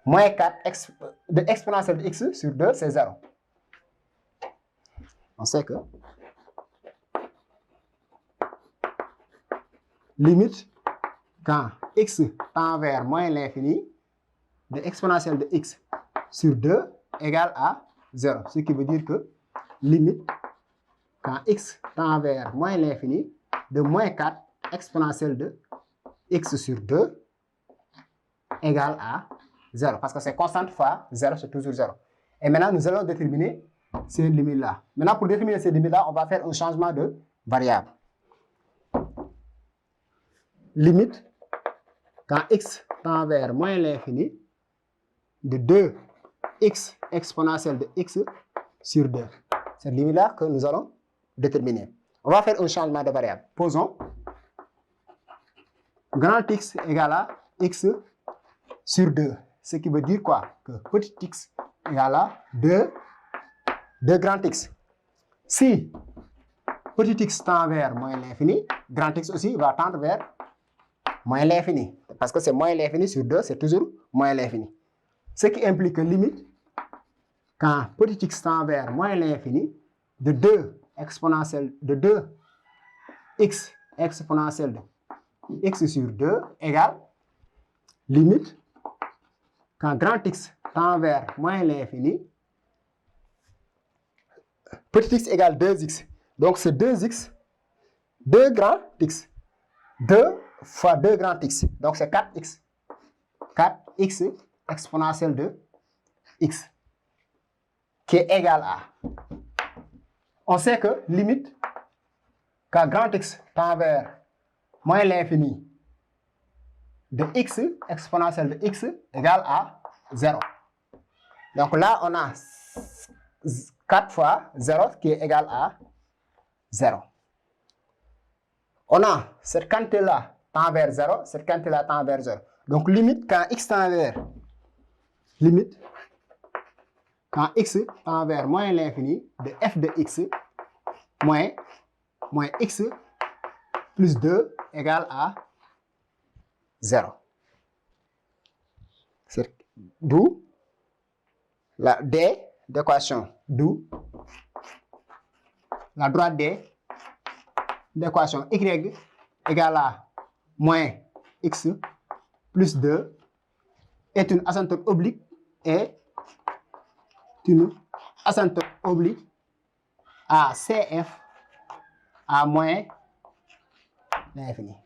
moins 4 de exponentielle de x sur 2, c'est 0. On sait que limite quand x tend vers moins l'infini, de exponentielle de x sur 2 égale à 0. Ce qui veut dire que limite quand x tend vers moins l'infini, de moins 4 exponentielle de x sur 2 égale à 0. Parce que c'est constante fois 0, c'est toujours 0. Et maintenant, nous allons déterminer ces limites-là. Maintenant, pour déterminer ces limites-là, on va faire un changement de variable. Limite, quand x tend vers moins l'infini, de 2x exponentielle de x sur 2. C'est cette limite-là que nous allons déterminer. On va faire un changement de variable. Posons grand x égale à x sur 2. Ce qui veut dire quoi? Que petit x égale à 2 grand x. Si petit x tend vers moins l'infini, grand x aussi va tendre vers moins l'infini. Parce que c'est moins l'infini sur 2, c'est toujours moins l'infini. Ce qui implique que limite, quand petit x tend vers moins l'infini, de 2 exponentielle de 2x exponentielle de x sur 2 égale limite, quand grand x tend vers moins l'infini, petit x égale 2x. Donc c'est 2x, 2 grand x. 2 fois 2 grand x. Donc c'est 4x. 4x exponentielle de x. Qui est égal à. On sait que limite, quand grand x tend vers moins l'infini, de x exponentielle de x égale à 0. Donc là, on a 4 fois 0 qui est égal à 0. On a cette quantité-là tend vers 0, cette quantité-là tend vers 0. Donc limite, quand x tend vers limite, quand x tend vers moins l'infini, de f de x moins x plus 2 égale à 0. D'où la D d'équation, d'où la droite D d'équation Y égale à moins X plus 2 est une asymptote oblique et une asymptote oblique à CF à moins l'infini.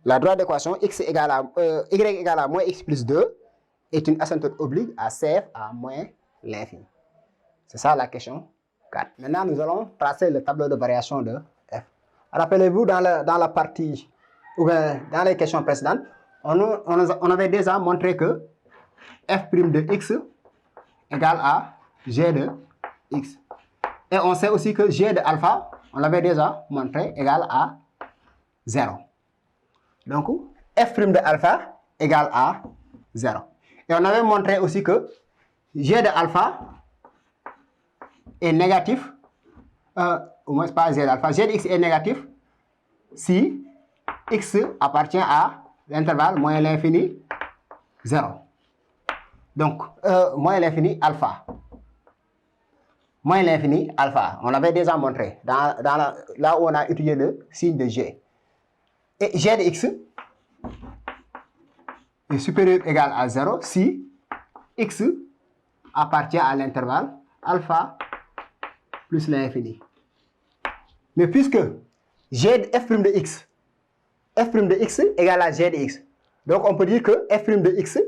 La droite d'équation y égale à moins X plus 2 est une asymptote oblique à CF à moins l'infini. C'est ça la question 4. Maintenant, nous allons tracer le tableau de variation de F. Rappelez-vous, dans la partie, ou bien dans les questions précédentes, on avait déjà montré que f' de x égale à g de x. Et on sait aussi que g de alpha, on l'avait déjà montré, égale à 0. Donc, f' de alpha égale à 0. Et on avait montré aussi que g de alpha est négatif, au moins pas g d'alpha, g de x est négatif si x appartient à l'intervalle moins l'infini 0. Donc, moins l'infini alpha. Moins l'infini alpha. On l'avait déjà montré là où on a étudié le signe de g. Et g de x est supérieur ou égal à 0 si x appartient à l'intervalle alpha plus l'infini. Mais puisque g de f' de x, f' de x égale à g de x. Donc on peut dire que f' de x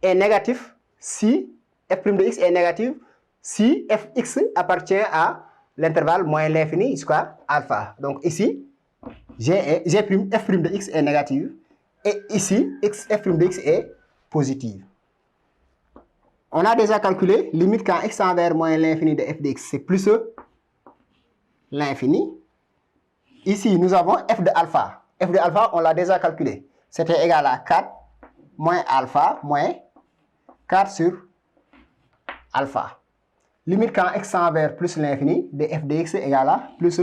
est négatif si f' de x est négatif si fx appartient à l'intervalle moins l'infini jusqu'à alpha. Donc ici, f' de x est négative et ici, f' de x est positive. On a déjà calculé limite quand x tend vers moins l'infini de f de x, c'est plus l'infini. Ici, nous avons f de alpha. F de alpha, on l'a déjà calculé. C'était égal à 4 moins alpha moins 4 sur alpha. Limite quand x tend vers plus l'infini de f de x égale à plus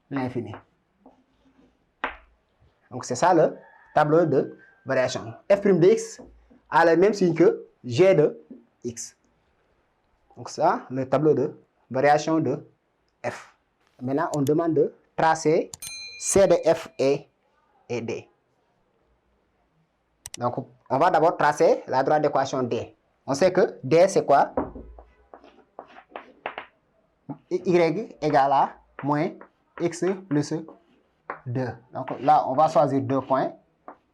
l'infini. Donc c'est ça le tableau de variation. F' de x a le même signe que g de x. Donc ça, le tableau de variation de f. Maintenant, on demande de tracer C de f et D. Donc, on va d'abord tracer la droite d'équation D. On sait que D, c'est quoi? Y égale à moins x plus 2. Donc là, on va choisir 2 points,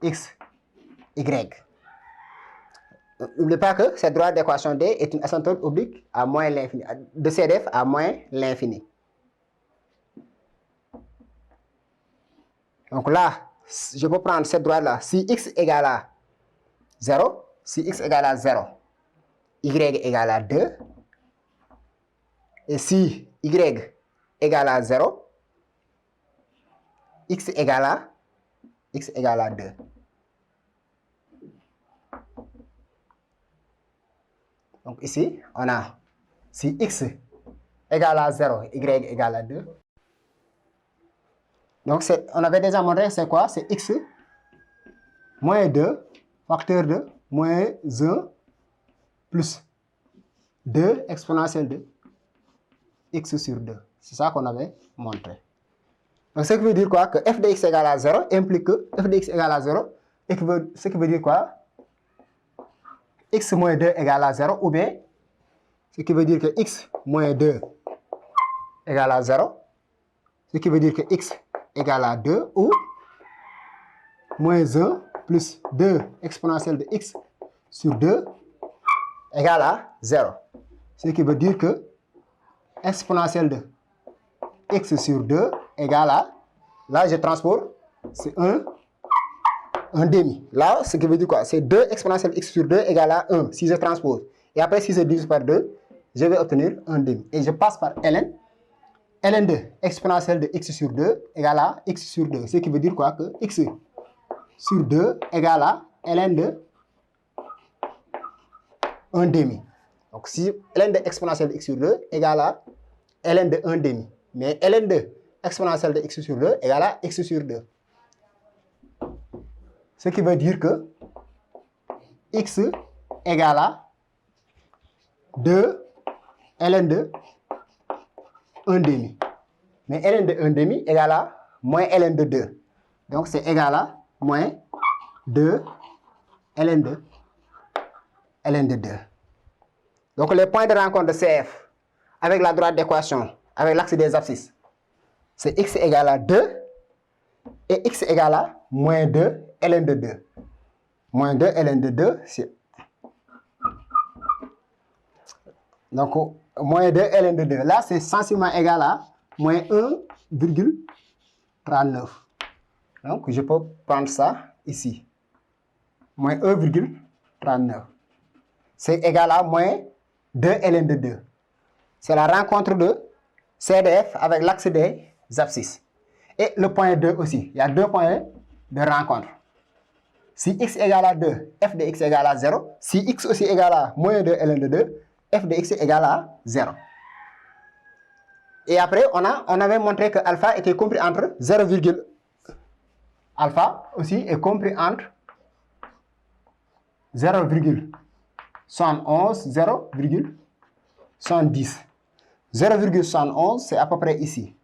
x, y. N'oubliez pas que cette droite d'équation D est une asymptote oblique à moins l'infini, de CDF à moins l'infini. Donc là, je peux prendre cette droite-là. Si x égale à 0, si x égale à 0, y égale à 2. Et si y égale à 0, x égale à 2. Donc ici, on a si x égale à 0, y égale à 2. Donc on avait déjà montré c'est quoi? C'est x moins 2, facteur de moins 1 plus 2 exponentielle de x sur 2. C'est ça qu'on avait montré. Donc, ce qui veut dire quoi? Que f de x égale à 0 implique que f de x égale à 0. Et ce qui veut dire quoi? X moins 2 égale à 0. Ou bien, ce qui veut dire que x moins 2 égale à 0. Ce qui veut dire que x égale à 2. Ou moins 1 plus 2 exponentielle de x sur 2 égale à 0. Ce qui veut dire que exponentielle de x sur 2 égale à, là je transpose, c'est 1 demi. Là, ce qui veut dire quoi? C'est 2 exponentielle de x sur 2 égale à 1, si je transpose. Et après, si je divise par 2, je vais obtenir 1 demi. Et je passe par ln. ln de exponentielle de x sur 2 égale à x sur 2. Ce qui veut dire quoi? Que x sur 2 égale à ln de 1 demi. Donc, si ln de exponentielle de x sur 2 égale à ln de 1 demi. Mais ln de exponentielle de x sur 2 égale à x sur 2. Ce qui veut dire que x égale à 2 ln de 1 demi. Mais ln de 1 demi égale à moins ln de 2. Donc, c'est égal à moins 2 ln de 2. Donc, les points de rencontre de CF avec la droite d'équation, avec l'axe des abscisses, c'est x égale à 2 et x égale à moins 2 ln de 2. Moins 2 ln de 2, c'est... Donc, moins 2 ln de 2. Là, c'est sensiblement égal à moins 1,39. Donc, je peux prendre ça ici. Moins 1,39. C'est égal à moins 2 ln de 2. C'est la rencontre de CDF avec l'axe des abscisses. Et le point 2 aussi. Il y a deux points de rencontre. Si x égale à 2, f de x égale à 0. Si x aussi égale à moins 2 ln de 2, f de x égale à 0. Et après, on avait montré que alpha était compris entre 0, alpha aussi est compris entre 0,71, 0,70. 0,71, c'est à peu près ici.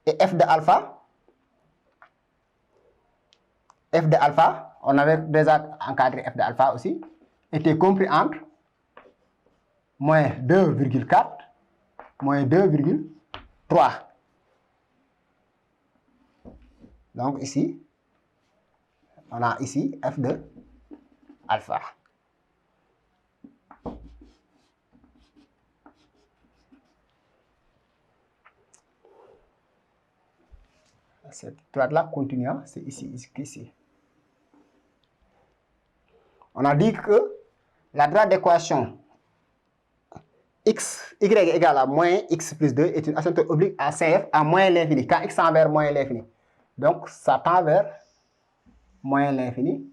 Et f de alpha, on avait déjà encadré f de alpha aussi, était compris entre moins 2,4, moins 2,3. Donc ici, on a ici f de alpha. Cette droite-là continue, c'est ici. On a dit que la droite d'équation y égale à moins x plus 2 est une asymptote oblique à CF à moins l'infini, quand x tend vers moins l'infini. Donc, ça tend vers moins l'infini.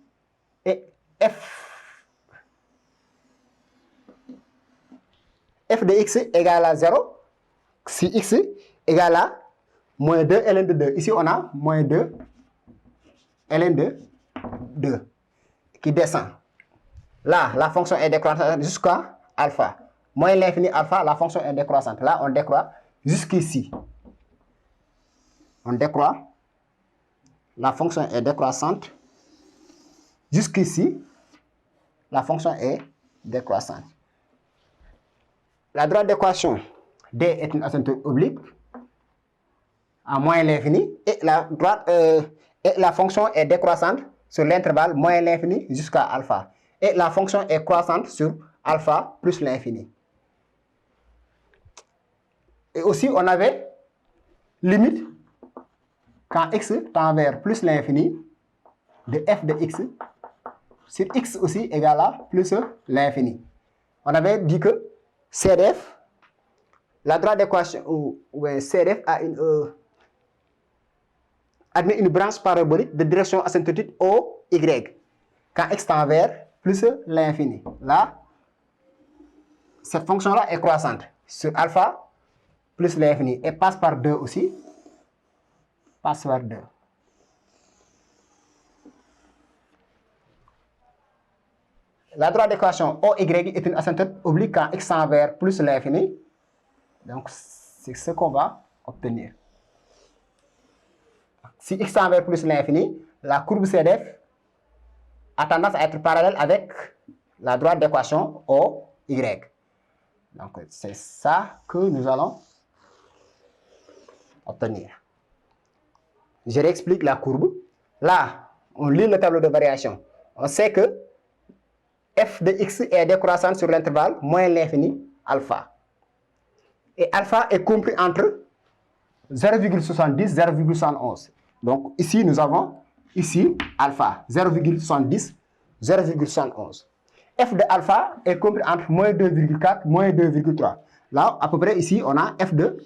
Et f de x égale à 0 si x égale à moins 2 ln de 2. Ici, on a moins 2 ln de 2 qui descend. Là, la fonction est décroissante jusqu'à alpha. Moins l'infini alpha, la fonction est décroissante. Là, on décroît jusqu'ici. On décroît. La fonction est décroissante. Jusqu'ici, la fonction est décroissante. La droite d'équation D est une asymptote oblique à moins l'infini et la fonction est décroissante sur l'intervalle moins l'infini jusqu'à alpha. Et la fonction est croissante sur alpha plus l'infini. Et aussi, on avait limite quand x tend vers plus l'infini de f de x sur x aussi égale à plus l'infini. On avait dit que CDF, la droite d'équation CDF a admet une branche parabolique de direction asymptotique OY quand x tend vers plus l'infini. Là, cette fonction-là est croissante sur alpha plus l'infini et passe par 2 aussi. Passe par 2. La droite d'équation OY est une asymptote oblique quand x tend vers plus l'infini. Donc, c'est ce qu'on va obtenir. Si x tend vers plus l'infini, la courbe CDF a tendance à être parallèle avec la droite d'équation OY. Donc, c'est ça que nous allons obtenir. Je réexplique la courbe. Là, on lit le tableau de variation. On sait que f de x est décroissante sur l'intervalle moins l'infini alpha. Et alpha est compris entre 0,70 et 0,71. Donc, ici, nous avons ici alpha 0,70, 0,71. F de alpha est compris entre moins 2,4 moins 2,3. Là, à peu près ici, on a f de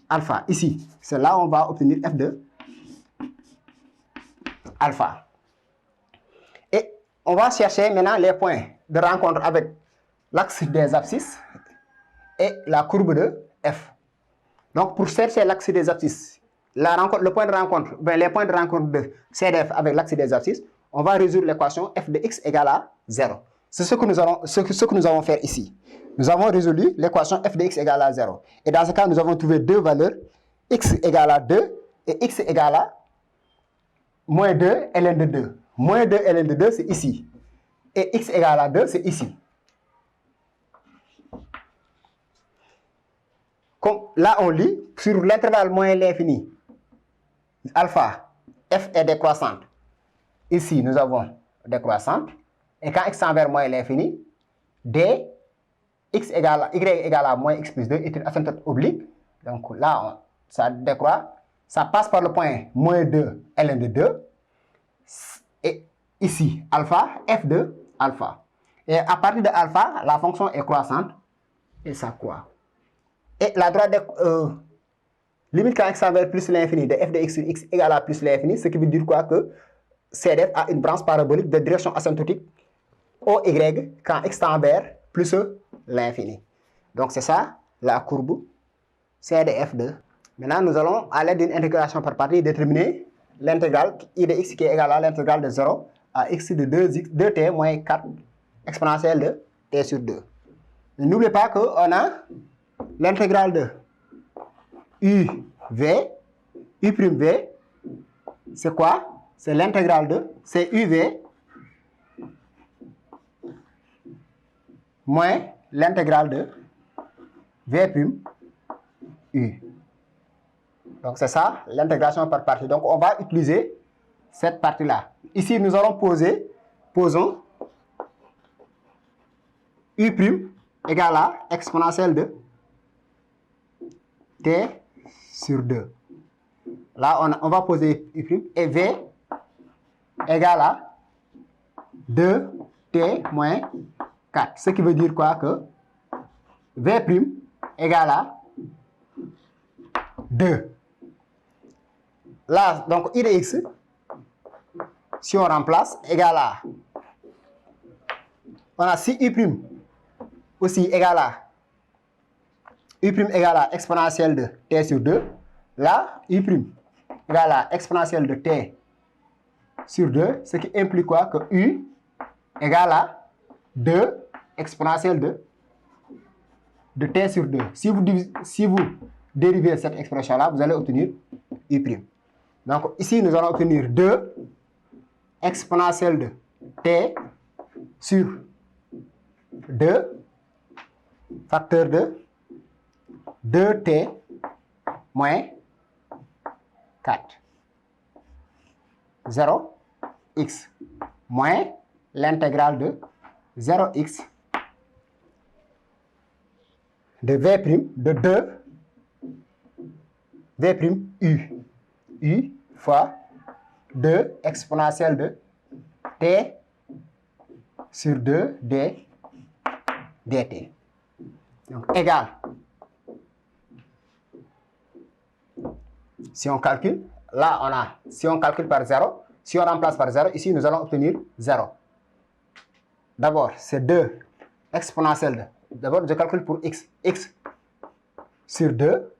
alpha. Ici, c'est là où on va obtenir f de alpha. Et on va chercher maintenant les points de rencontre avec l'axe des abscisses et la courbe de f. Donc, pour chercher l'axe des abscisses, les points de rencontre de CDF avec l'axe des abscisses, on va résoudre l'équation f de x égale à 0. C'est ce que nous allons faire ici. Nous avons résolu l'équation f de x égale à 0. Et dans ce cas, nous avons trouvé deux valeurs, x égale à 2 et x égale à moins 2 ln de 2. Moins 2 ln de 2, c'est ici. Et x égale à 2, c'est ici. Comme là, on lit sur l'intervalle moins l'infini, alpha, f est décroissante. Ici, nous avons décroissante. Et quand x tend vers moins l'infini, d, x égale à, y égale à moins x plus 2 est une asymptote oblique. Donc là, ça décroît. Ça passe par le point moins 2 ln de 2. Et ici, alpha, f de alpha. Et à partir de alpha, la fonction est croissante. Et ça croît. Et la droite limite quand x tend vers plus l'infini de f de x sur x égale à plus l'infini, ce qui veut dire quoi? Que CDF a une branche parabolique de direction asymptotique OY quand x tend vers plus l'infini. Donc c'est ça la courbe CDF de. Maintenant, nous allons, à l'aide d'une intégration par partie, déterminer l'intégrale I de x qui est égale à l'intégrale de 0 à x de 2t moins 4 exponentielle de t sur 2. N'oubliez pas qu'on a l'intégrale de UV, U'V, c'est quoi? C'est l'intégrale de, c'est UV moins l'intégrale de V', U. Donc c'est ça, l'intégration par partie. Donc on va utiliser cette partie-là. Ici, nous allons posons U' égale à exponentielle de t sur 2. Là, on va poser U' et V égale à 2t moins 4. Ce qui veut dire quoi? Que V' égale à 2. Là, donc I de x, si on remplace, égale à, on a si U' aussi égale à, U' égale à exponentielle de t sur 2. Là, U' égale à exponentielle de t sur 2, ce qui implique quoi? Que U égale à 2 exponentielle de t sur 2. Si vous dérivez cette expression-là, vous allez obtenir U'. Donc ici, nous allons obtenir 2 exponentielle de t sur 2 facteur de 2t moins 4. 0x moins l'intégrale de 0x de V' de 2 V' U fois 2 exponentielle de t sur 2 dt. Donc égal. Si on calcule, là on a, si on calcule par 0, si on remplace par 0, ici nous allons obtenir 0. D'abord, c'est 2 exponentielle de, d'abord je calcule pour x, x sur 2,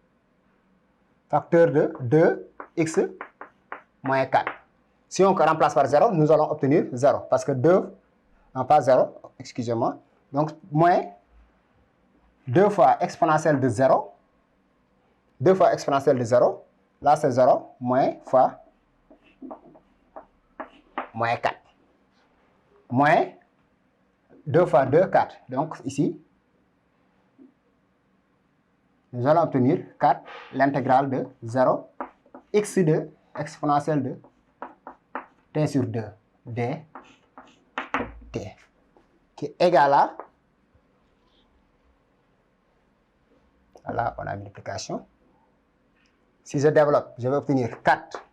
facteur de 2x moins 4. Si on remplace par 0, nous allons obtenir 0, parce que 2, non pas 0, excusez-moi, donc moins 2 fois exponentielle de 0, 2 fois exponentielle de 0, là c'est 0, moins fois moins 4. Moins 2 fois 2, 4. Donc ici, nous allons obtenir 4, l'intégrale de 0, x de exponentielle de t sur 2, dt, qui est égal à, là on a multiplication. Si je développe, je vais obtenir 4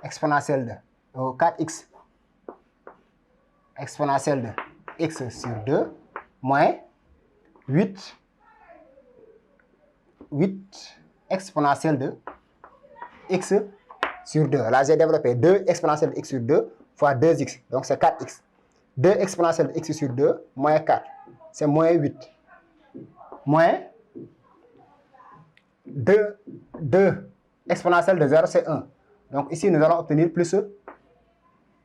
exponentielle de 4x exponentielle de x sur 2 moins 8 exponentielle de x sur 2. Là, j'ai développé 2 exponentielle de x sur 2 fois 2x. Donc, c'est 4x. 2 exponentielle de x sur 2 moins 4. C'est moins 8. Moins 2 exponentielle de 0, c'est 1. Donc, ici, nous allons obtenir plus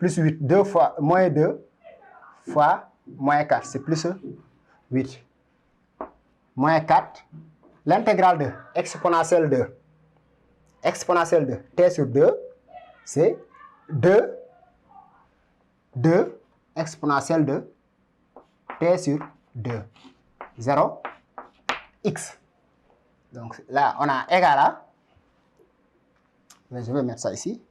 plus 8, 2 fois, moins 2 fois moins 4, c'est plus 8. Moins 4, l'intégrale de exponentielle de t sur 2, c'est 2 exponentielle de t sur 2, 0, x. Donc là, on a égal à, je vais mettre ça ici,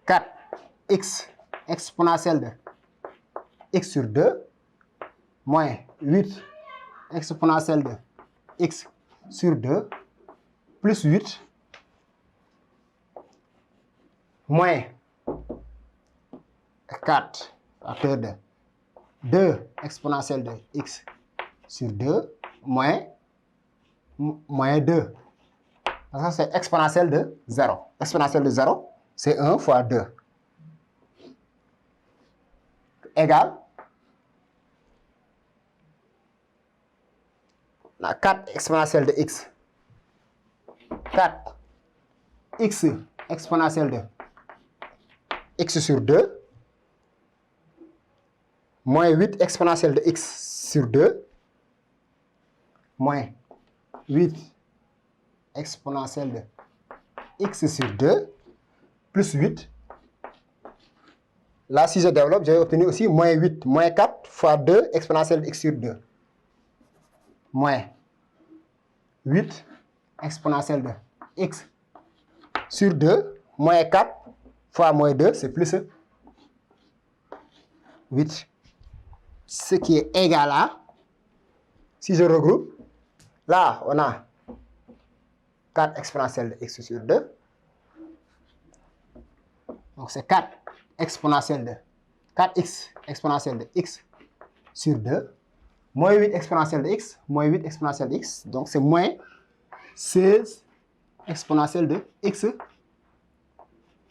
4x exponentielle de x sur 2 moins 8 exponentielle de x sur 2 plus 8 moins 4 facteur de 2 exponentielle de x sur 2 moins 2. Parce que c'est exponentielle de 0. Exponentielle de 0, c'est 1 fois 2. Égale la 4 exponentielle de x. 4 x exponentielle de x sur 2 moins 8 exponentielle de x sur 2 moins 8 exponentielle de x sur 2 plus 8. Là, si je développe, j'ai obtenu aussi moins 8, moins 4 fois 2 exponentielle de x sur 2 moins 8 exponentielle de x sur 2 moins 4 fois moins 2, c'est plus 8. Ce qui est égal à, si je regroupe, là, on a 4 exponentielle de x sur 2. Donc, c'est 4 exponentielle de 4x exponentielle de x sur 2 moins 8 exponentielle de x, moins 8 exponentielle de x. Donc, c'est moins 16 exponentielle de x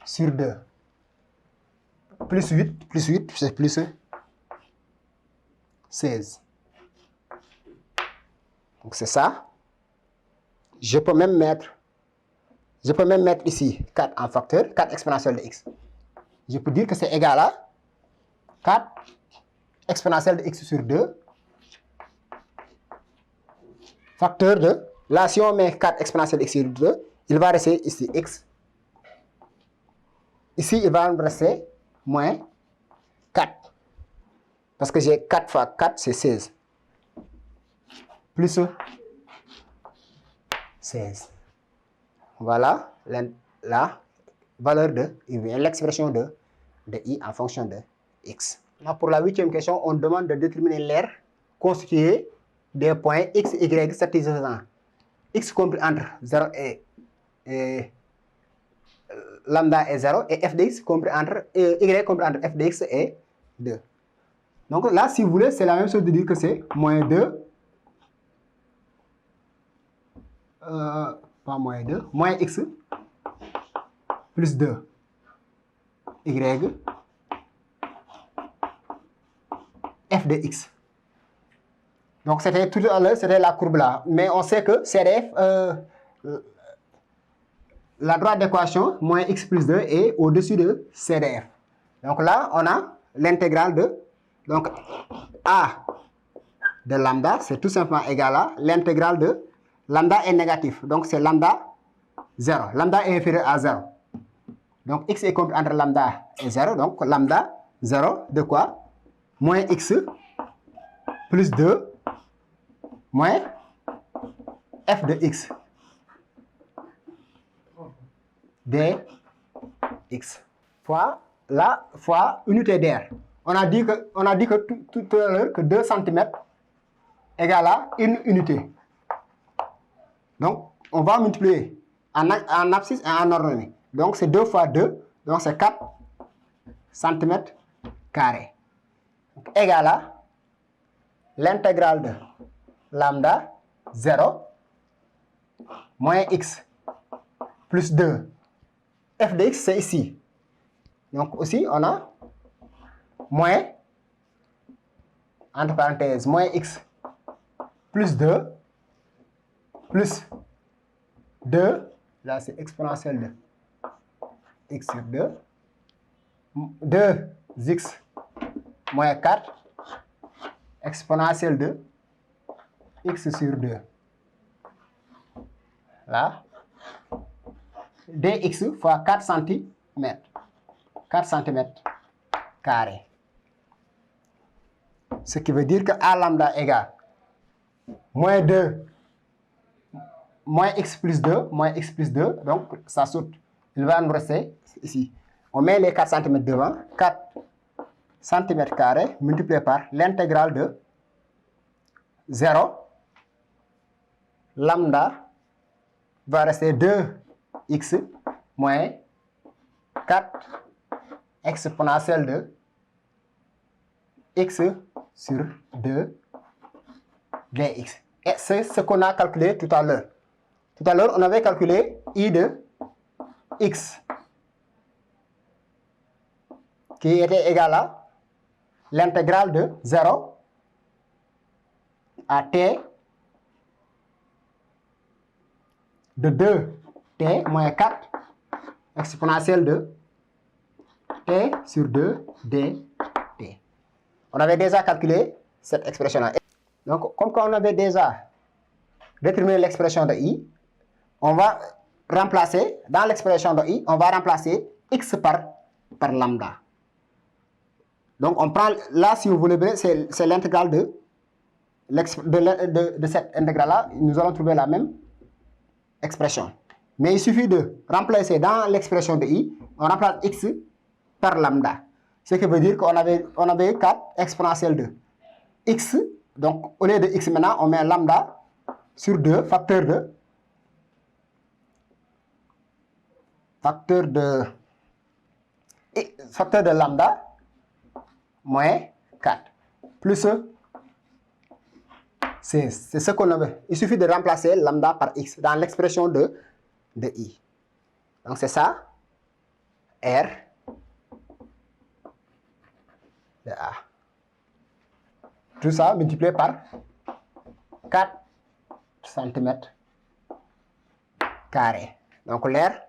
sur 2. Plus 8, c'est plus 16. Donc, c'est ça. Je peux même mettre ici 4 en facteur, 4 exponentielle de x. Je peux dire que c'est égal à 4 exponentielle de x sur 2 facteur de, là si on met 4 exponentielle de x sur 2, il va rester ici x. Ici, il va me rester moins 4. Parce que j'ai 4 fois 4, c'est 16. Plus 16. Voilà la valeur de i, l'expression de i en fonction de x. Là, pour la 8e question, on demande de déterminer l'aire constituée des points x, y satisfaisant x compris entre 0 et lambda est 0 et f de x compris entre y compris entre f de x et 2. Donc là, si vous voulez, c'est la même chose de dire que c'est moins 2, pas moins 2, moins x plus 2 y f de x. Donc c'était tout à l'heure, c'était la courbe là. Mais on sait que CDF, la droite d'équation, moins x plus 2 est au-dessus de CDF. Donc là, on a l'intégrale de, donc a de lambda, c'est tout simplement égal à l'intégrale de, lambda est négatif, donc c'est lambda 0. Lambda est inférieur à 0. Donc x est compris entre lambda et 0, donc lambda 0 de quoi? Moins x plus 2 moins f de x dx fois la fois unité d'air. On a dit que tout à l'heure que 2 cm égale à une unité. Donc, on va multiplier en abscisse et en ordonnée. Donc, c'est 2 fois 2, donc c'est 4 cm carrés. Égal à l'intégrale de lambda 0 moins x plus 2. F de x, c'est ici. Donc, aussi, on a moins, entre parenthèses, moins x plus 2 plus 2, là c'est exponentielle de x sur 2 2x moins 4 exponentielle de x sur 2. Là, dx fois 4 cm. 4 cm carré. Ce qui veut dire que A lambda égale moins 2, moins x plus 2, moins x plus 2. Donc, ça saute. Il va nous rester ici. On met les 4 cm devant. 4 cm carré multiplié par l'intégrale de 0. Lambda va rester 2x moins 4 exponentielle de x sur 2 dx. Et c'est ce qu'on a calculé tout à l'heure. Tout à l'heure, on avait calculé I de x qui était égal à l'intégrale de 0 à t de 2t moins 4 exponentielle de t sur 2 dt. On avait déjà calculé cette expression-là. Donc, comme on avait déjà déterminé l'expression de i, on va remplacer, dans l'expression de i, on va remplacer x par lambda. Donc, on prend, là, si vous voulez, c'est l'intégrale de cette intégrale-là. Nous allons trouver la même expression. Mais il suffit de remplacer dans l'expression de i, on remplace x par lambda. Ce qui veut dire qu'on avait 4 exponentielle de x. Donc, au lieu de x maintenant, on met lambda sur 2, facteur de lambda moins 4 plus 16. C'est ce qu'on avait. Il suffit de remplacer lambda par x dans l'expression de i. Donc, c'est ça, R de A. Tout ça multiplié par 4 cm carré. Donc, l'air,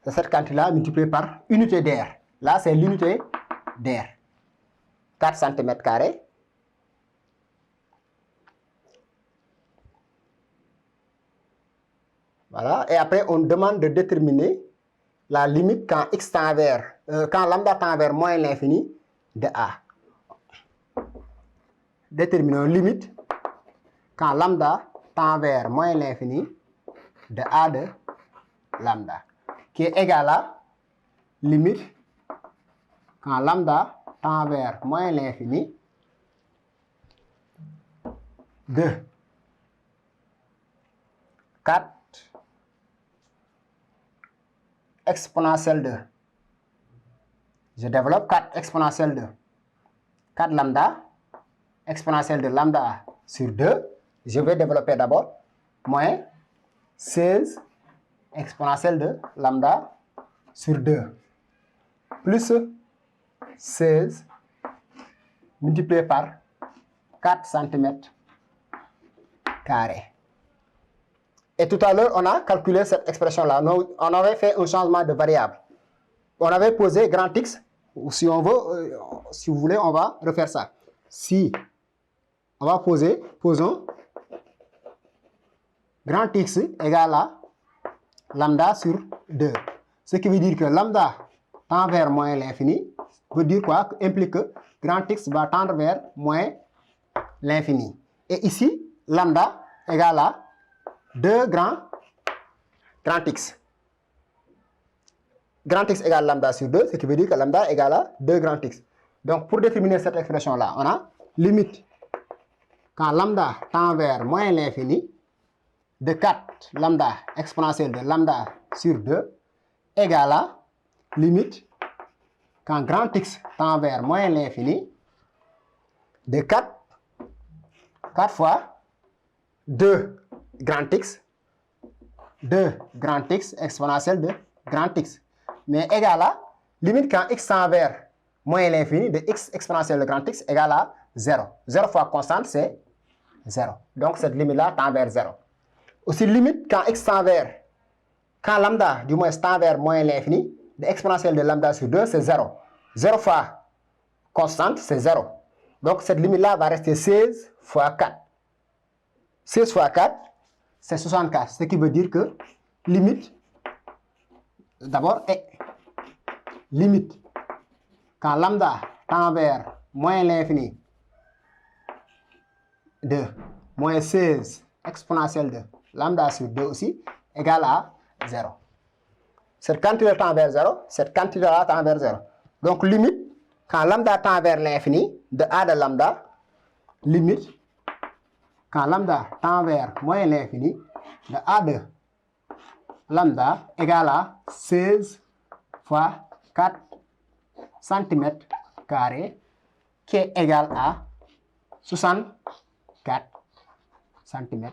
c'est cette quantité-là multipliée par unité d'air. Là, c'est l'unité d'air. 4 cm carré. Voilà. Et après, on demande de déterminer la limite quand x tend vers, quand lambda tend vers moins l'infini de A. Déterminons limite quand lambda tend vers moins l'infini de A de lambda, qui est égal à limite quand lambda tend vers moins l'infini de 4 exponentielle de, je développe 4 exponentielle de 4 lambda exponentielle de lambda sur 2, je vais développer d'abord, moins 16 exponentielle de lambda sur 2, plus 16 multiplié par 4 cm carré. Et tout à l'heure, on a calculé cette expression-là. On avait fait un changement de variable. On avait posé grand X, ou si on veut, si vous voulez, on va refaire ça. Si on va posons grand X égale à lambda sur 2. Ce qui veut dire que lambda tend vers moins l'infini, veut dire quoi? Implique que grand X va tendre vers moins l'infini. Et ici, lambda égale à 2 grand X. Grand X égale lambda sur 2, ce qui veut dire que lambda égale à 2 grand X. Donc, pour déterminer cette expression-là, on a limite quand lambda tend vers moins l'infini de 4 lambda exponentielle de lambda sur 2 égale à limite quand grand X tend vers moins l'infini de 4 fois 2 grand X, 2 grand X exponentielle de grand X, mais égal à limite quand x tend vers moins l'infini de x exponentielle de grand X égale à 0. 0 fois constante, c'est 0. Donc, cette limite-là tend vers 0. Aussi, limite quand x tend vers, quand lambda, du moins, tend vers moins l'infini, de exponentielle de lambda sur 2, c'est 0. 0 fois constante, c'est 0. Donc cette limite-là va rester 16 fois 4. 16 fois 4, c'est 64. Ce qui veut dire que limite, d'abord, est limite. Quand lambda tend vers moins l'infini de moins 16 exponentielle de lambda sur 2 aussi égale à 0. Cette quantité tend vers 0, cette quantité-là tend vers 0. Donc limite, quand lambda tend vers l'infini de a de lambda, limite, quand lambda tend vers moins l'infini de a de lambda égale à 16 fois 4 cm carré qui est égal à 64 cm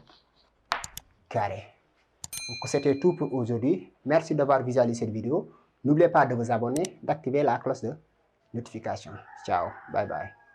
carré. Donc c'était tout pour aujourd'hui. Merci d'avoir visualisé cette vidéo. N'oubliez pas de vous abonner, d'activer la cloche de notification. Ciao, bye bye.